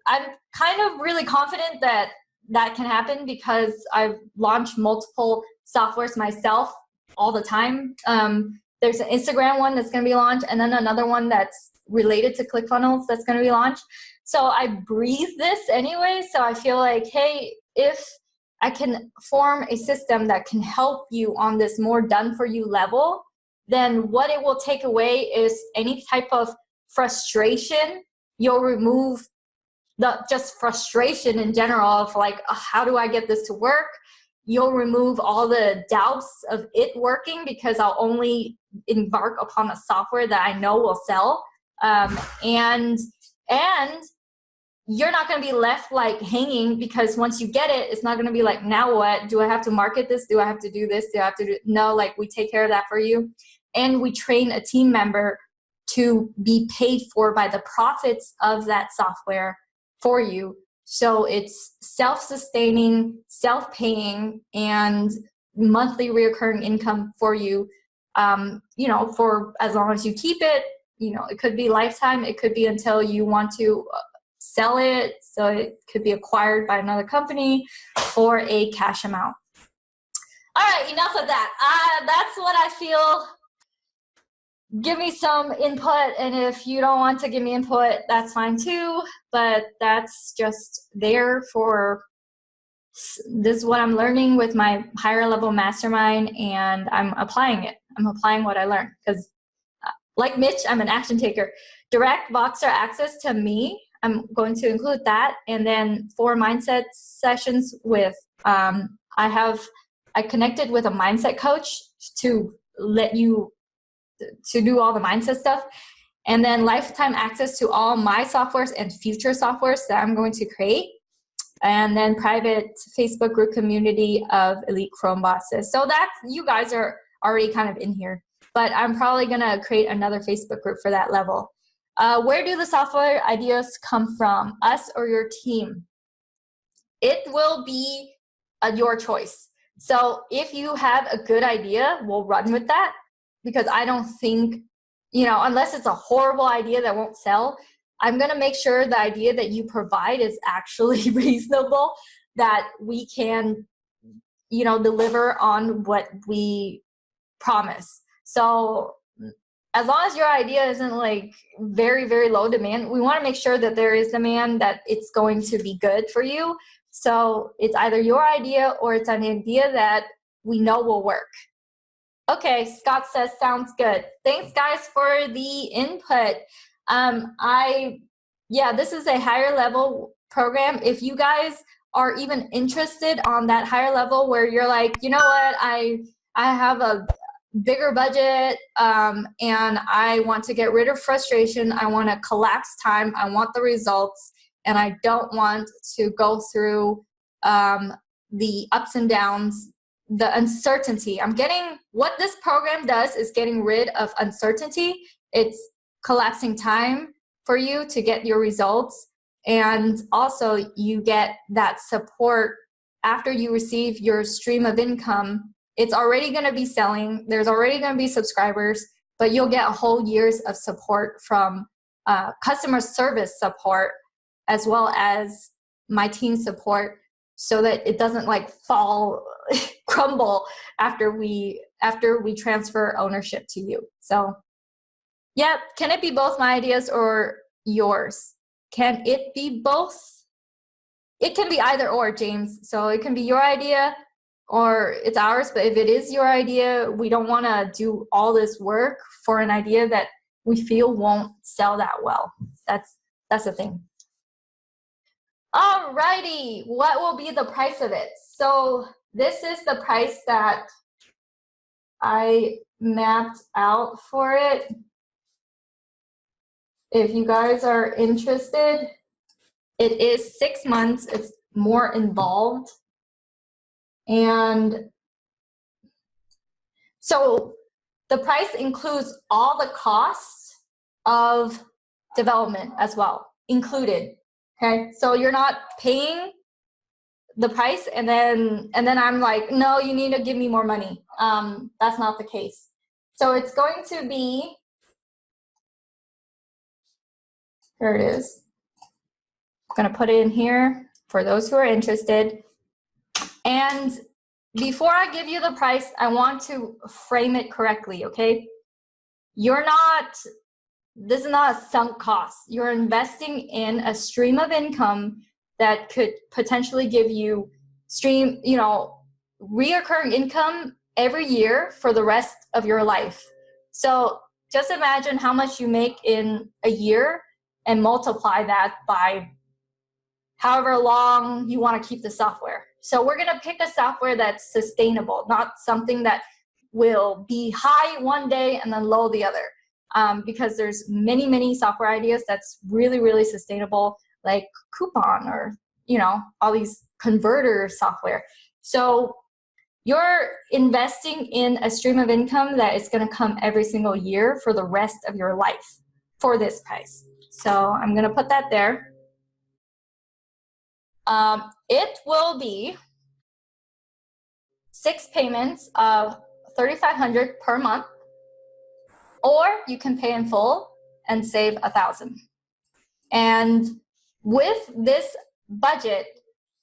I'm kind of really confident that that can happen because I've launched multiple softwares myself all the time. There's an Instagram one that's going to be launched, and then another one that's related to ClickFunnels that's going to be launched. So I breathe this anyway. So I feel like, hey, if I can form a system that can help you on this more done for you level, then what it will take away is any type of frustration. You'll remove just frustration in general of like, how do I get this to work? You'll remove all the doubts of it working because I'll only embark upon a software that I know will sell. And you're not going to be left like hanging, because once you get it, it's not going to be like, now what? Do I have to market this? Do I have to do this? Do I have to do? No, like we take care of that for you. And we train a team member to be paid for by the profits of that software for you. So it's self-sustaining, self-paying, and monthly recurring income for you, for as long as you keep it. It could be lifetime. It could be until you want to sell it. So it could be acquired by another company for a cash amount. All right, enough of that. That's what I feel. Give me some input, and if you don't want to give me input, that's fine too, but that's just there for this is what I'm learning with my higher level mastermind, and I'm applying it. I'm applying what I learned because like Mitch, I'm an action taker. Direct Voxer access to me, I'm going to include that, and then 4 mindset sessions with, I connected with a mindset coach to let you to do all the mindset stuff, and then lifetime access to all my softwares and future softwares that I'm going to create, and then private Facebook group community of elite ChromeBosses. So that's, you guys are already kind of in here, but I'm probably gonna create another Facebook group for that level. Where do the software ideas come from, us or your team? It will be your choice. So if you have a good idea, we'll run with that. Because I don't think, unless it's a horrible idea that won't sell, I'm going to make sure the idea that you provide is actually reasonable, that we can, deliver on what we promise. So as long as your idea isn't like very, very low demand, we want to make sure that there is demand, that it's going to be good for you. So it's either your idea or it's an idea that we know will work. Okay, Scott says, sounds good. Thanks guys for the input. Yeah, this is a higher level program. If you guys are even interested on that higher level where you're like, you know what, I have a bigger budget and I want to get rid of frustration, I want to collapse time, I want the results, and I don't want to go through the ups and downs, the uncertainty. What this program does is getting rid of uncertainty. It's collapsing time for you to get your results. And also you get that support after you receive your stream of income. It's already going to be selling. There's already going to be subscribers, but you'll get a whole year's of support from customer service support, as well as my team support, so that it doesn't like crumble after we transfer ownership to you. So yeah, can it be both my ideas or yours? Can it be both? It can be either or, James. So it can be your idea or it's ours, but if it is your idea, we don't want to do all this work for an idea that we feel won't sell that well. That's the thing. Alrighty, what will be the price of it? So this is the price that I mapped out for it. If you guys are interested, it is 6 months. It's more involved. And so the price includes all the costs of development as well, included. Okay, so you're not paying the price and then I'm like, no, you need to give me more money. That's not the case. So it's going to be, here it is. I'm gonna put it in here for those who are interested. And before I give you the price, I want to frame it correctly, okay? This is not a sunk cost. You're investing in a stream of income that could potentially give you reoccurring income every year for the rest of your life. So just imagine how much you make in a year and multiply that by however long you want to keep the software. So we're going to pick a software that's sustainable, not something that will be high one day and then low the other. Because there's many software ideas that's really, really sustainable, like Coupon or, all these converter software. So you're investing in a stream of income that is going to come every single year for the rest of your life for this price. So I'm going to put that there. It will be 6 payments of $3,500 per month. Or you can pay in full and save $1,000. And with this budget,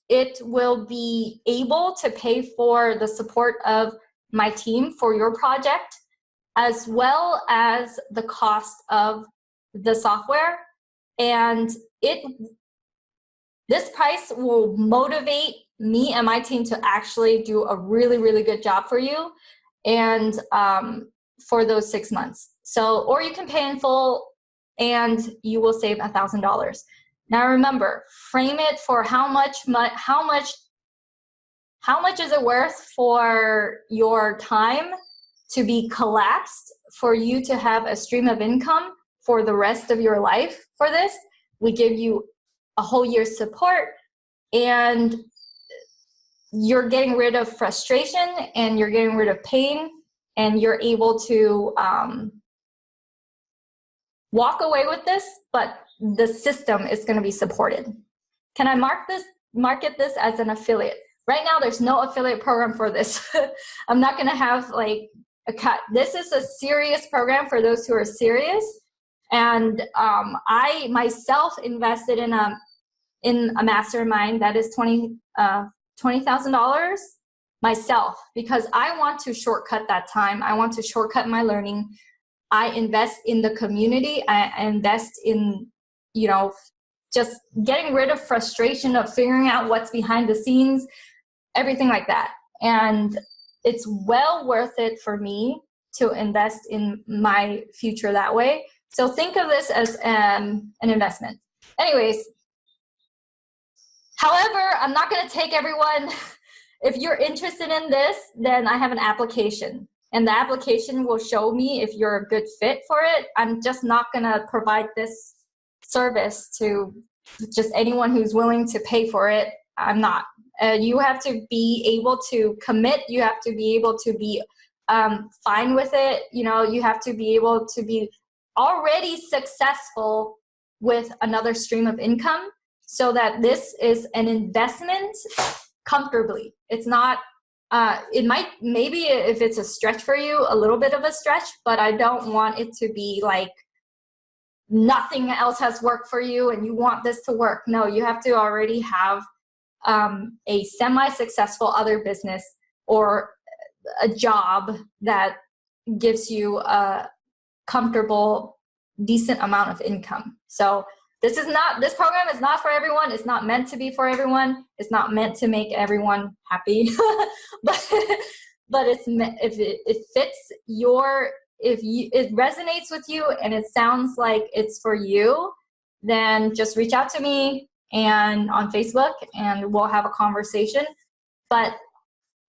it will be able to pay for the support of my team for your project, as well as the cost of the software. And this price will motivate me and my team to actually do a really, really good job for you. And for those 6 months. So, or you can pay in full and you will save $1,000. Now remember, frame it for how much is it worth for your time to be collapsed, for you to have a stream of income for the rest of your life for this. We give you a whole year's support and you're getting rid of frustration and you're getting rid of pain, and you're able to walk away with this, but the system is going to be supported. Can I market this as an affiliate? Right now, there's no affiliate program for this. I'm not going to have like a cut. This is a serious program for those who are serious. And I myself invested in a mastermind that is $20,000 myself, because I want to shortcut that time. I want to shortcut my learning. I invest in the community. I invest in, you know, just getting rid of frustration of figuring out what's behind the scenes, everything like that. And it's well worth it for me to invest in my future that way. So think of this as an investment. Anyways, however, I'm not going to take everyone. If you're interested in this, then I have an application. And the application will show me if you're a good fit for it. I'm just not going to provide this service to just anyone who's willing to pay for it. I'm not. You have to be able to commit. You have to be able to be fine with it. You know, you have to be able to be already successful with another stream of income so that this is an investment comfortably. It's not, it might, maybe if it's a stretch for you, a little bit of a stretch, but I don't want it to be like nothing else has worked for you and you want this to work. No, you have to already have a semi-successful other business or a job that gives you a comfortable, decent amount of income. So this program is not for everyone. It's not meant to be for everyone. It's not meant to make everyone happy. but if it fits it resonates with you and it sounds like it's for you, then just reach out to me and on Facebook and we'll have a conversation. But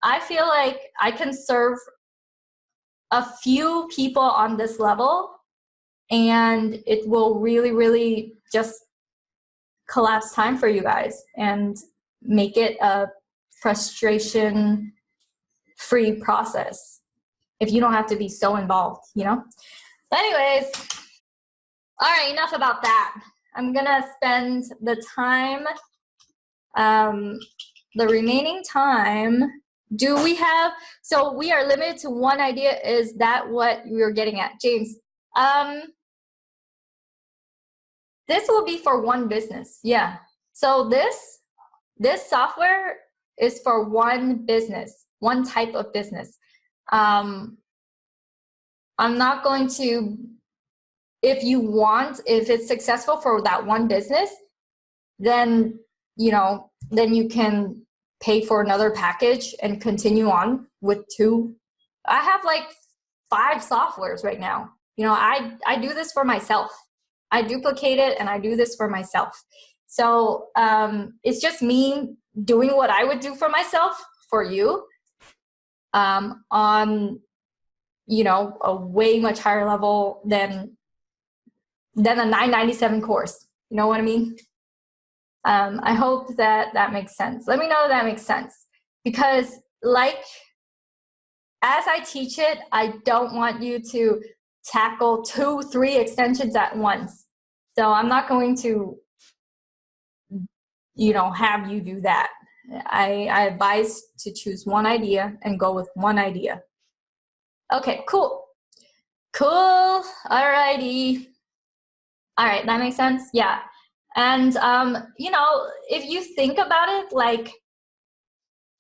I feel like I can serve a few people on this level and it will really, really just collapse time for you guys and make it a frustration-free process if you don't have to be so involved, you know? But anyways, all right, enough about that. I'm gonna spend the time, the remaining time. Do we have, so we are limited to one idea. Is that what we were getting at? James, this will be for one business, yeah. So this software is for one business, one type of business. I'm not going to, if it's successful for that one business, then, you know, then you can pay for another package and continue on with 2. I have like 5 softwares right now. You know, I do this for myself. I duplicate it and I do this for myself. So it's just me doing what I would do for myself for you on, you know, a way much higher level than a $9.97 course. You know what I mean? I hope that makes sense. Let me know if that makes sense. Because like, as I teach it, I don't want you to tackle 2, 3 extensions at once. So I'm not going to, you know, have you do that. I advise to choose one idea and go with one idea. Okay, cool. Cool, alrighty. All right, that makes sense? Yeah. And, you know, if you think about it, like,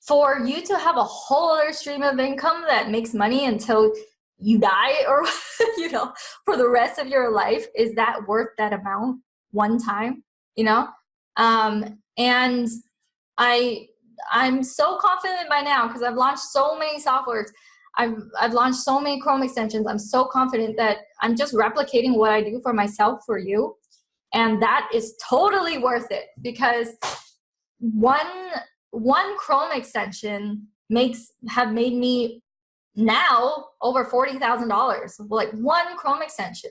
for you to have a whole other stream of income that makes money until you die or, you know, for the rest of your life, is that worth that amount one time, you know? And I'm so confident by now because I've launched so many softwares. I've launched so many Chrome extensions. I'm so confident that I'm just replicating what I do for myself for you. And that is totally worth it because one Chrome extension have made me now over $40,000, like one Chrome extension.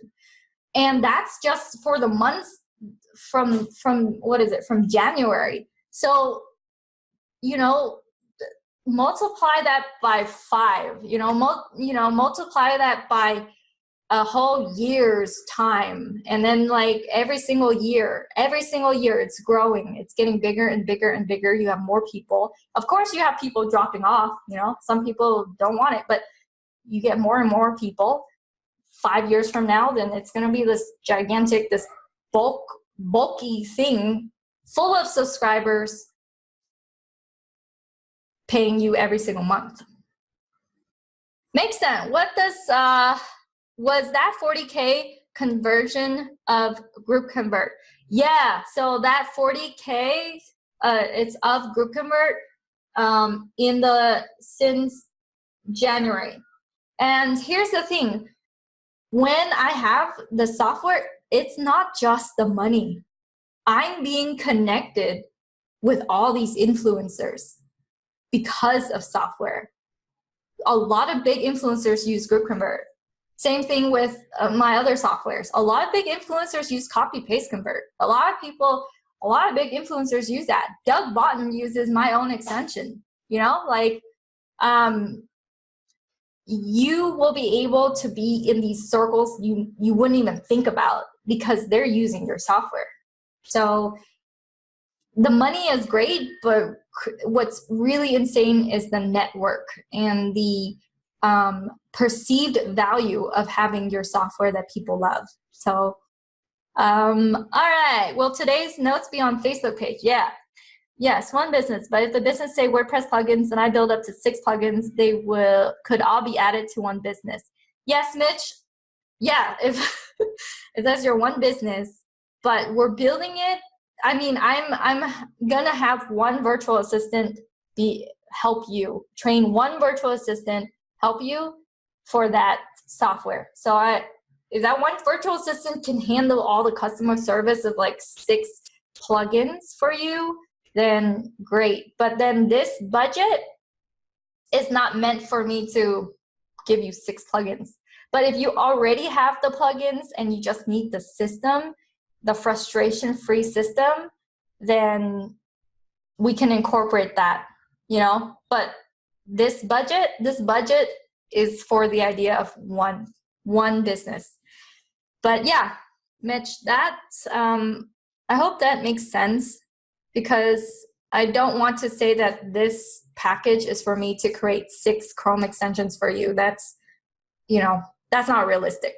And that's just for the months from what is it, from January. So, you know, multiply that by 5, you know, multiply that by a whole year's time. And then like every single year, it's growing. It's getting bigger and bigger and bigger. You have more people. Of course, you have people dropping off, you know, some people don't want it, but you get more and more people. 5 years from now, then it's going to be this gigantic, this bulky thing full of subscribers paying you every single month. Makes sense. was that 40K conversion of GroupConvert? Yeah, so that 40K, it's of GroupConvert since January. And here's the thing, when I have the software, it's not just the money. I'm being connected with all these influencers because of software. A lot of big influencers use GroupConvert. Same thing with my other softwares. A lot of big influencers use copy-paste convert. A lot of big influencers use that. Doug Botten uses my own extension. You know, like, you will be able to be in these circles you wouldn't even think about because they're using your software. So the money is great, but what's really insane is the network and the perceived value of having your software that people love. So, all right. Will today's notes be on Facebook page? Yeah. Yes, one business. But if the business say WordPress plugins and I build up to 6 plugins, they could all be added to one business. Yes, Mitch. Yeah, if if that's your one business, but we're building it. I mean, I'm gonna have one virtual assistant help you, train one virtual assistant, help you for that software. So if that one virtual assistant can handle all the customer service of like 6 plugins for you, then great. But then this budget is not meant for me to give you 6 plugins. But if you already have the plugins and you just need the system, the frustration-free system, then we can incorporate that, you know. But this budget is for the idea of one business. But yeah, Mitch, that's I hope that makes sense, because I don't want to say that this package is for me to create 6 Chrome extensions for you. That's, you know, that's not realistic.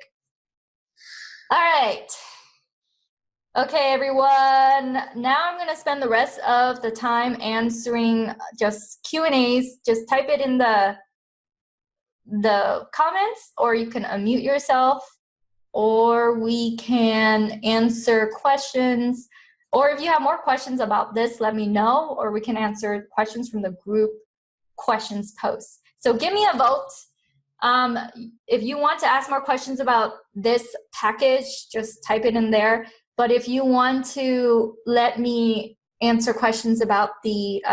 All right. Okay, everyone. Now I'm going to spend the rest of the time answering just Q&As. Just type it in the comments, or you can unmute yourself, or we can answer questions. Or if you have more questions about this, let me know, or we can answer questions from the group questions post. So give me a vote. If you want to ask more questions about this package, just type it in there. But if you want to let me answer questions about the,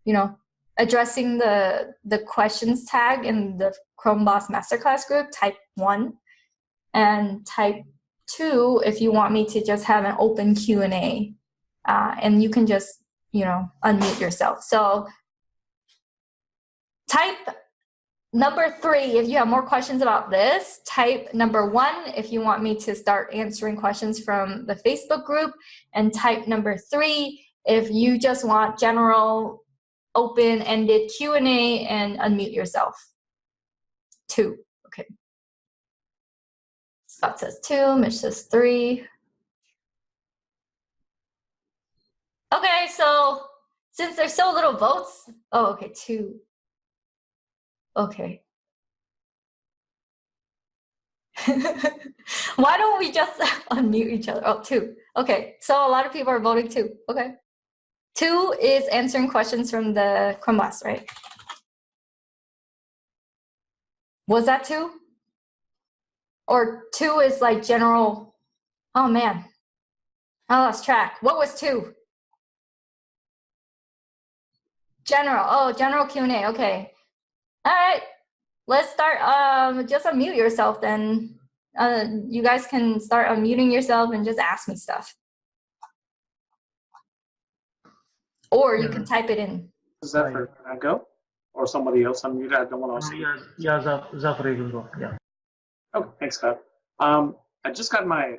you know, addressing the questions tag in the ChromeBoss Masterclass group, type 1. And type 2 if you want me to just have an open Q&A. And you can just, you know, unmute yourself. So type number 3 if you have more questions about this. Type number 1 if you want me to start answering questions from the Facebook group. And type number 3 if you just want general open-ended Q&A and unmute yourself. 2. Okay. Scott says 2, Mitch says 3. Okay, so since there's so little votes, oh, okay, 2. Okay. Why don't we just unmute each other? Oh, 2. Okay, so a lot of people are voting 2. Okay. 2 is answering questions from the ChromeBoss, right? Was that 2? Or 2 is like general? Oh man, I lost track. What was 2? General. Oh, general Q&A. Okay. All right. Let's start. Just unmute yourself then. You guys can start unmuting yourself and just ask me stuff. Or you can type it in. Zephyr, can I go? Or somebody else unmute? I don't want to. Yeah, Zephyr, you can go. Yeah. Oh, thanks, Scott. I just got my,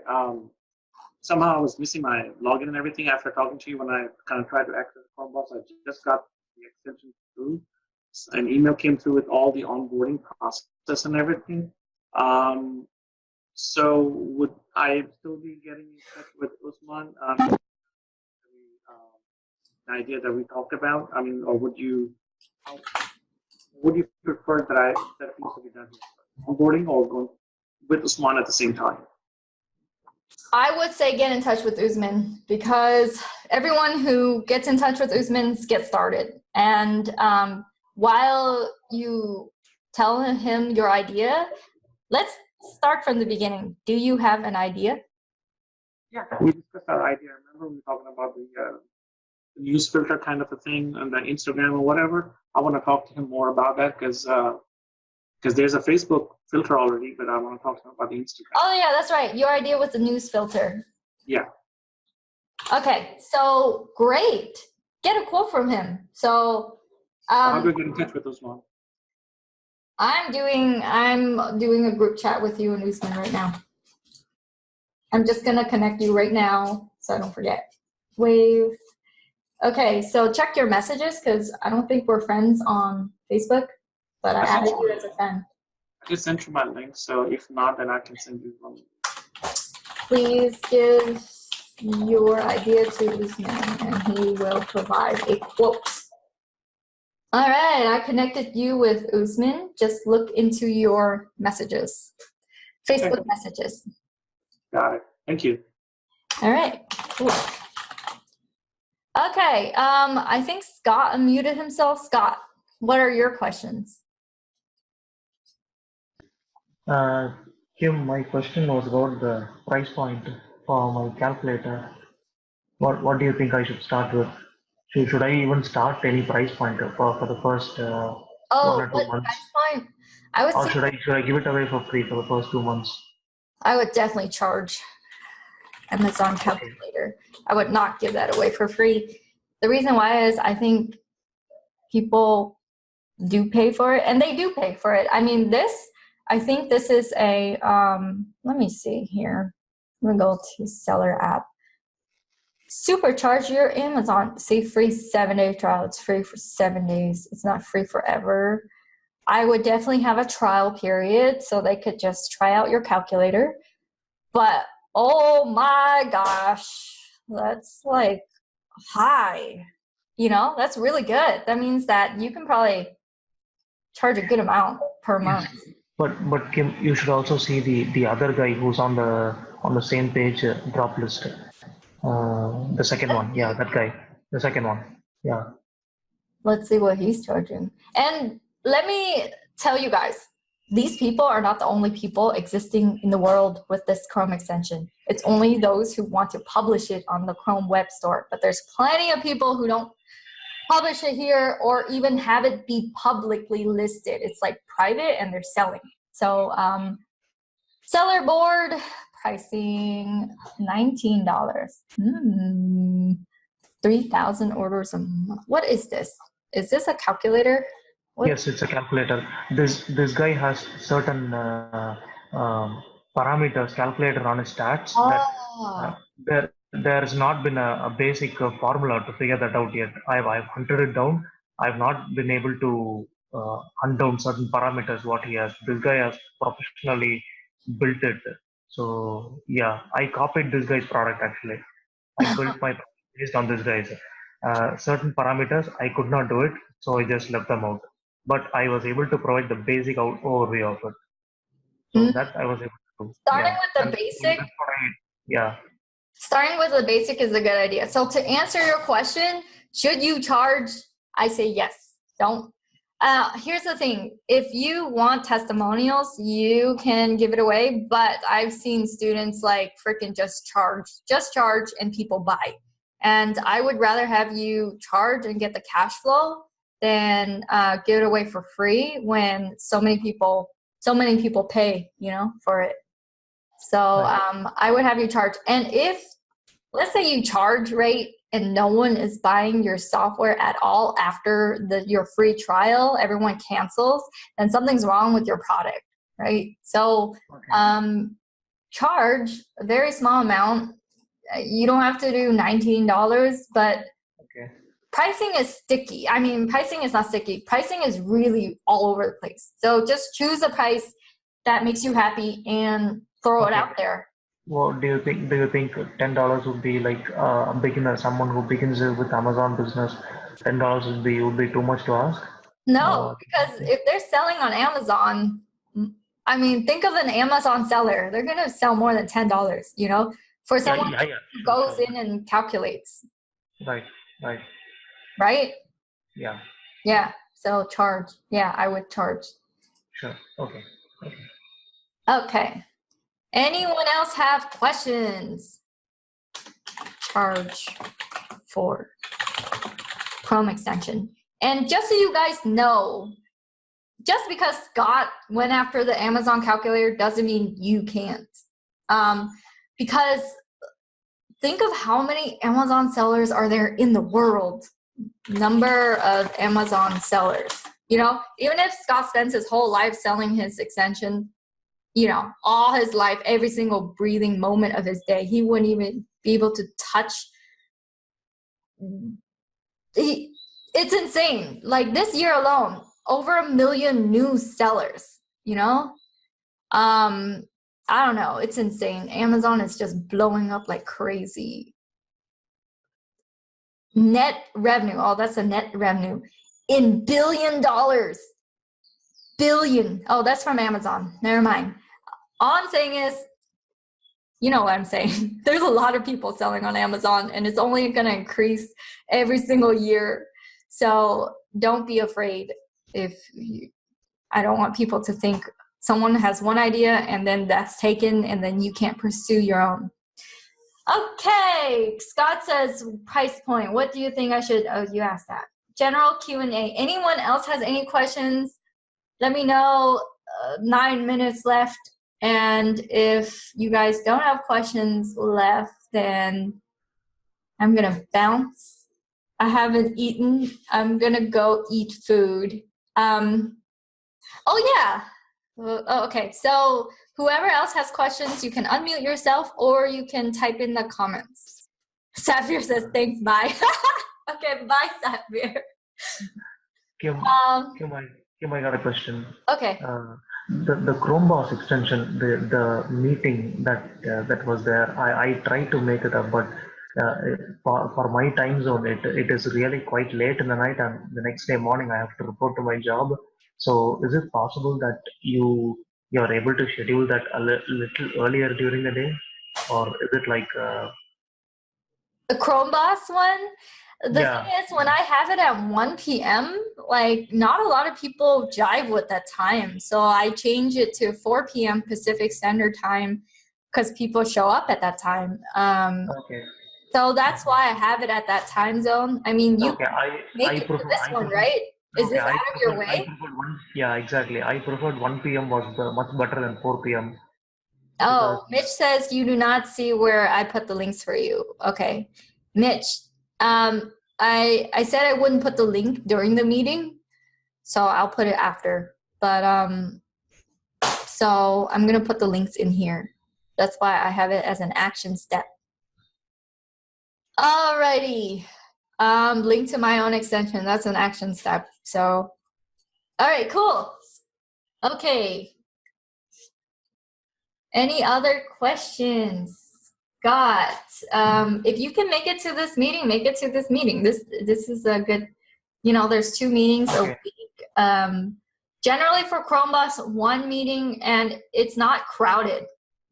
somehow I was missing my login and everything after talking to you when I kind of tried to access ChromeBoss. I just got the extension through. An email came through with all the onboarding process and everything. So would I still be getting in touch with Usman? The idea that we talked about? I mean, or would you prefer that things to be done here? onboarding or going with Usman at the same time? I would say get in touch with Usman, because everyone who gets in touch with Usman gets started. And while you tell him your idea, let's start from the beginning. Do you have an idea? Yeah, we discussed our idea. I remember we were talking about the news filter kind of a thing on the Instagram or whatever. I want to talk to him more about that because there's a Facebook filter already, but I want to talk to him about the Instagram. Oh yeah, that's right. Your idea was the news filter. Yeah. Okay, so great. Get a quote from him. So How do we get in touch with Usman? I'm doing a group chat with you and Usman right now. I'm just gonna connect you right now so I don't forget. Wave. Okay, so check your messages because I don't think we're friends on Facebook, but I added you as a friend. I just sent you my link, so if not, then I can send you one. Please give your idea to Usman and he will provide a quote. All right, I connected you with Usman. Just look into your messages, Facebook messages. Got it. Thank you. All right, cool. Okay, I think Scott unmuted himself. Scott, what are your questions? Kim, my question was about the price point for my calculator. What do you think I should start with? Should I even start any price point for the first 1 or 2 months? Price point? I would Or say should I give it away for free for the first 2 months? I would definitely charge Amazon calculator. I would not give that away for free. The reason why is I think people do pay for it, and they do pay for it. I mean, I think this is a, let me see here. I'm gonna go to seller app. Supercharge your Amazon. See, free 7-day trial. It's free for 7 days. It's not free forever. I would definitely have a trial period so they could just try out your calculator. But oh my gosh, that's like high. You know, that's really good. That means that you can probably charge a good amount per month. But Kim, you should also see the other guy who's on the same page drop list. The second one, yeah, that guy. The second one, yeah. Let's see what he's charging. And let me tell you guys, these people are not the only people existing in the world with this Chrome extension. It's only those who want to publish it on the Chrome web store. But there's plenty of people who don't publish it here or even have it be publicly listed. It's like private and they're selling. So seller board pricing $19. 3,000 orders a month. What is this? Is this a calculator? What? Yes, it's a calculator. This guy has certain parameters calculated on his stats. That there's not been a basic formula to figure that out yet. I've hunted it down. I've not been able to hunt down certain parameters what he has. This guy has professionally built it. So yeah, I copied this guy's product actually. I built my product based on this guy's. Certain parameters I could not do it, so I just left them out. But I was able to provide the basic overview of it. So that I was able to do. Starting with the basic. Yeah. Starting with the basic is a good idea. So to answer your question, should you charge? I say yes. Don't. Here's the thing. If you want testimonials, you can give it away. But I've seen students like freaking just charge and people buy. And I would rather have you charge and get the cash flow than give it away for free when so many people pay, you know, for it. So I would have you charge. And if, let's say you charge rate and no one is buying your software at all after your free trial, everyone cancels, then something's wrong with your product, right? So charge a very small amount. You don't have to do $19, but pricing is sticky. I mean, pricing is not sticky. Pricing is really all over the place. So just choose a price that makes you happy and throw it out there. Well, do you think $10 would be like a beginner, someone who begins with Amazon business, $10 would be too much to ask? No, because if they're selling on Amazon, I mean, think of an Amazon seller. They're going to sell more than $10, you know, for Yeah, someone yeah, yeah. who Sure, goes sure. in and calculates, Right, right. right? Yeah, Yeah. So charge. Yeah, I would charge. sure. Okay. Okay. Okay. Anyone else have questions? Charge for Chrome extension. And just so you guys know, just because Scott went after the Amazon calculator doesn't mean you can't. Because think of how many Amazon sellers are there in the world. Number of Amazon sellers. You know, even if Scott spends his whole life selling his extension, you know, all his life, every single breathing moment of his day, he wouldn't even be able to touch. It's insane. Like this year alone, over 1 million new sellers, you know? I don't know. It's insane. Amazon is just blowing up like crazy. Net revenue. Oh, that's a net revenue in $1 billion. Billion. Oh, that's from Amazon. Never mind. All I'm saying is, you know what I'm saying. There's a lot of people selling on Amazon, and it's only going to increase every single year. So don't be afraid. I don't want people to think someone has one idea and then that's taken and then you can't pursue your own. Okay, Scott says price point. What do you think I should, oh, you asked that. General Q&A. Anyone else has any questions? Let me know. 9 minutes left. And if you guys don't have questions left, then I'm going to bounce. I haven't eaten. I'm going to go eat food. Oh, yeah. Okay, so whoever else has questions, you can unmute yourself or you can type in the comments. Safir says, thanks, bye. Okay, bye, Safir. Kim, I got a question. Okay. The ChromeBoss extension, the meeting that was there, I tried to make it up, but for my time zone, it is really quite late in the night, and the next day morning I have to report to my job. So is it possible that you're able to schedule that a little earlier during the day, or is it like the ChromeBoss one? The yeah. thing is, when I have it at 1 p.m., like not a lot of people jive with that time. So I change it to 4 p.m. Pacific Standard Time because people show up at that time. Okay. So that's why I have it at that time zone. I mean, you Okay, make it to this one, right? Is okay, this out of your way? Yeah, exactly. I preferred 1 p.m. was much better than 4 p.m. Oh, Mitch says you do not see where I put the links for you. Okay. Mitch, I said I wouldn't put the link during the meeting, so I'll put it after. But so I'm gonna put the links in here. That's why I have it as an action step. Alrighty. Link to my own extension. That's an action step. So, all right, cool. Okay. Any other questions? Got. If you can make it to this meeting, make it to this meeting. This is a good, you know, there's 2 meetings a week. Generally for ChromeBoss, 1 meeting, and it's not crowded.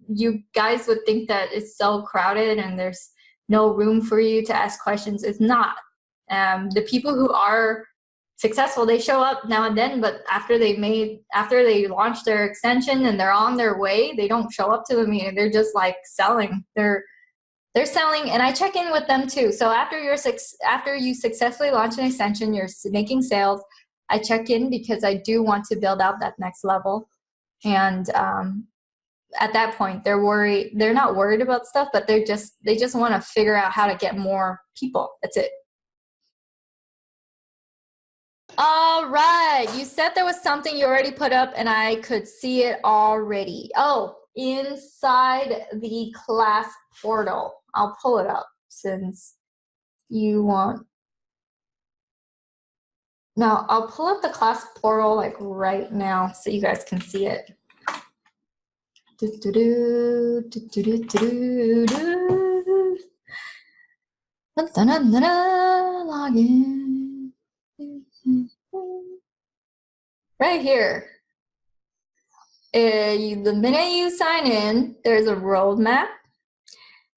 You guys would think that it's so crowded and there's no room for you to ask questions. It's not. The people who are successful, they show up now and then, but after they launch their extension and they're on their way, they don't show up to the meeting. They're just like selling. They're selling, and I check in with them too. So after you successfully launch an extension, you're making sales, I check in because I do want to build out that next level. And at that point, they're not worried about stuff, but they just want to figure out how to get more people. That's it. All right, you said there was something you already put up and I could see it already. Oh, inside the class portal. I'll pull it up since you want. No, I'll pull up the class portal like right now so you guys can see it. Login. Right here. The minute you sign in, there's a roadmap.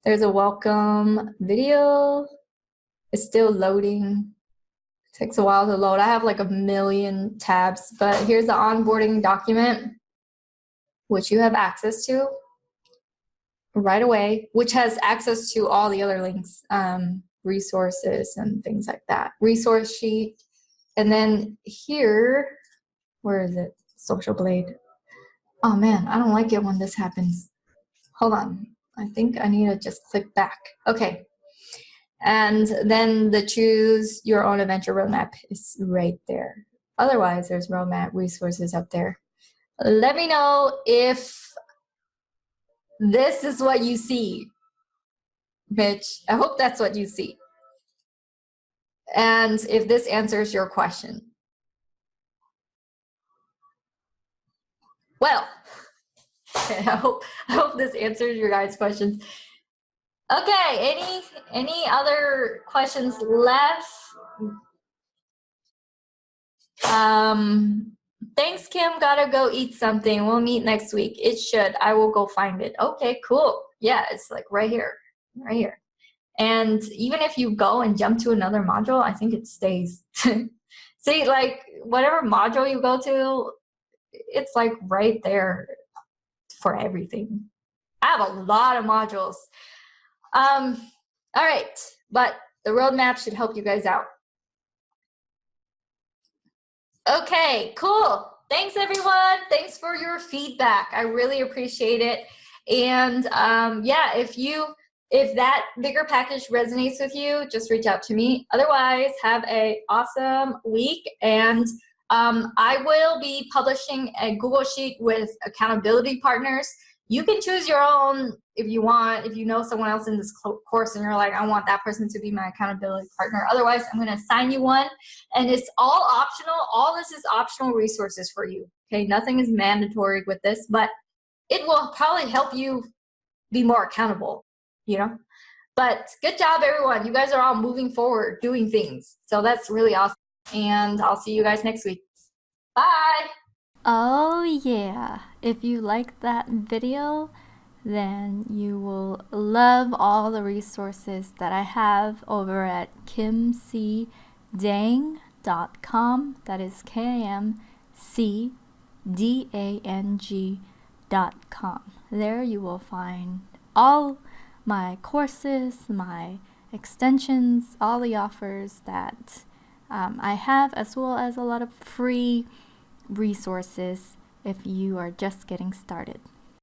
There's a welcome video. It's still loading. It takes a while to load. I have like a million tabs, but here's the onboarding document, which you have access to right away, which has access to all the other links, resources and things like that. Resource sheet. And then here, where is it? Social Blade. Oh man, I don't like it when this happens. Hold on. I think I need to just click back. Okay. And then the choose your own adventure roadmap is right there. Otherwise, there's roadmap resources up there. Let me know if this is what you see, Mitch. I hope that's what you see. And if this answers your question. Well, okay, I hope this answers your guys' questions. Okay, any other questions left? Thanks, Kim. Gotta go eat something. We'll meet next week. It should. I will go find it. Okay, cool. Yeah, it's like right here. Right here. And even if you go and jump to another module, I think it stays. See, like whatever module you go to, it's like right there for everything. I have a lot of modules. All right, but the roadmap should help you guys out. Okay, cool. Thanks, everyone. Thanks for your feedback. I really appreciate it. And yeah, if that bigger package resonates with you, just reach out to me. Otherwise, have an awesome week. And I will be publishing a Google Sheet with accountability partners. You can choose your own if you want. If you know someone else in this course and you're like, I want that person to be my accountability partner. Otherwise, I'm going to assign you one. And it's all optional. All this is optional resources for you. Okay, nothing is mandatory with this, but it will probably help you be more accountable, you know? But good job, everyone. You guys are all moving forward, doing things. So that's really awesome. And I'll see you guys next week. Bye. Oh yeah, if you liked that video, then you will love all the resources that I have over at kimcdang.com. That is KIMCDANG.com. There you will find all my courses, my extensions, all the offers that I have, as well as a lot of free resources if you are just getting started.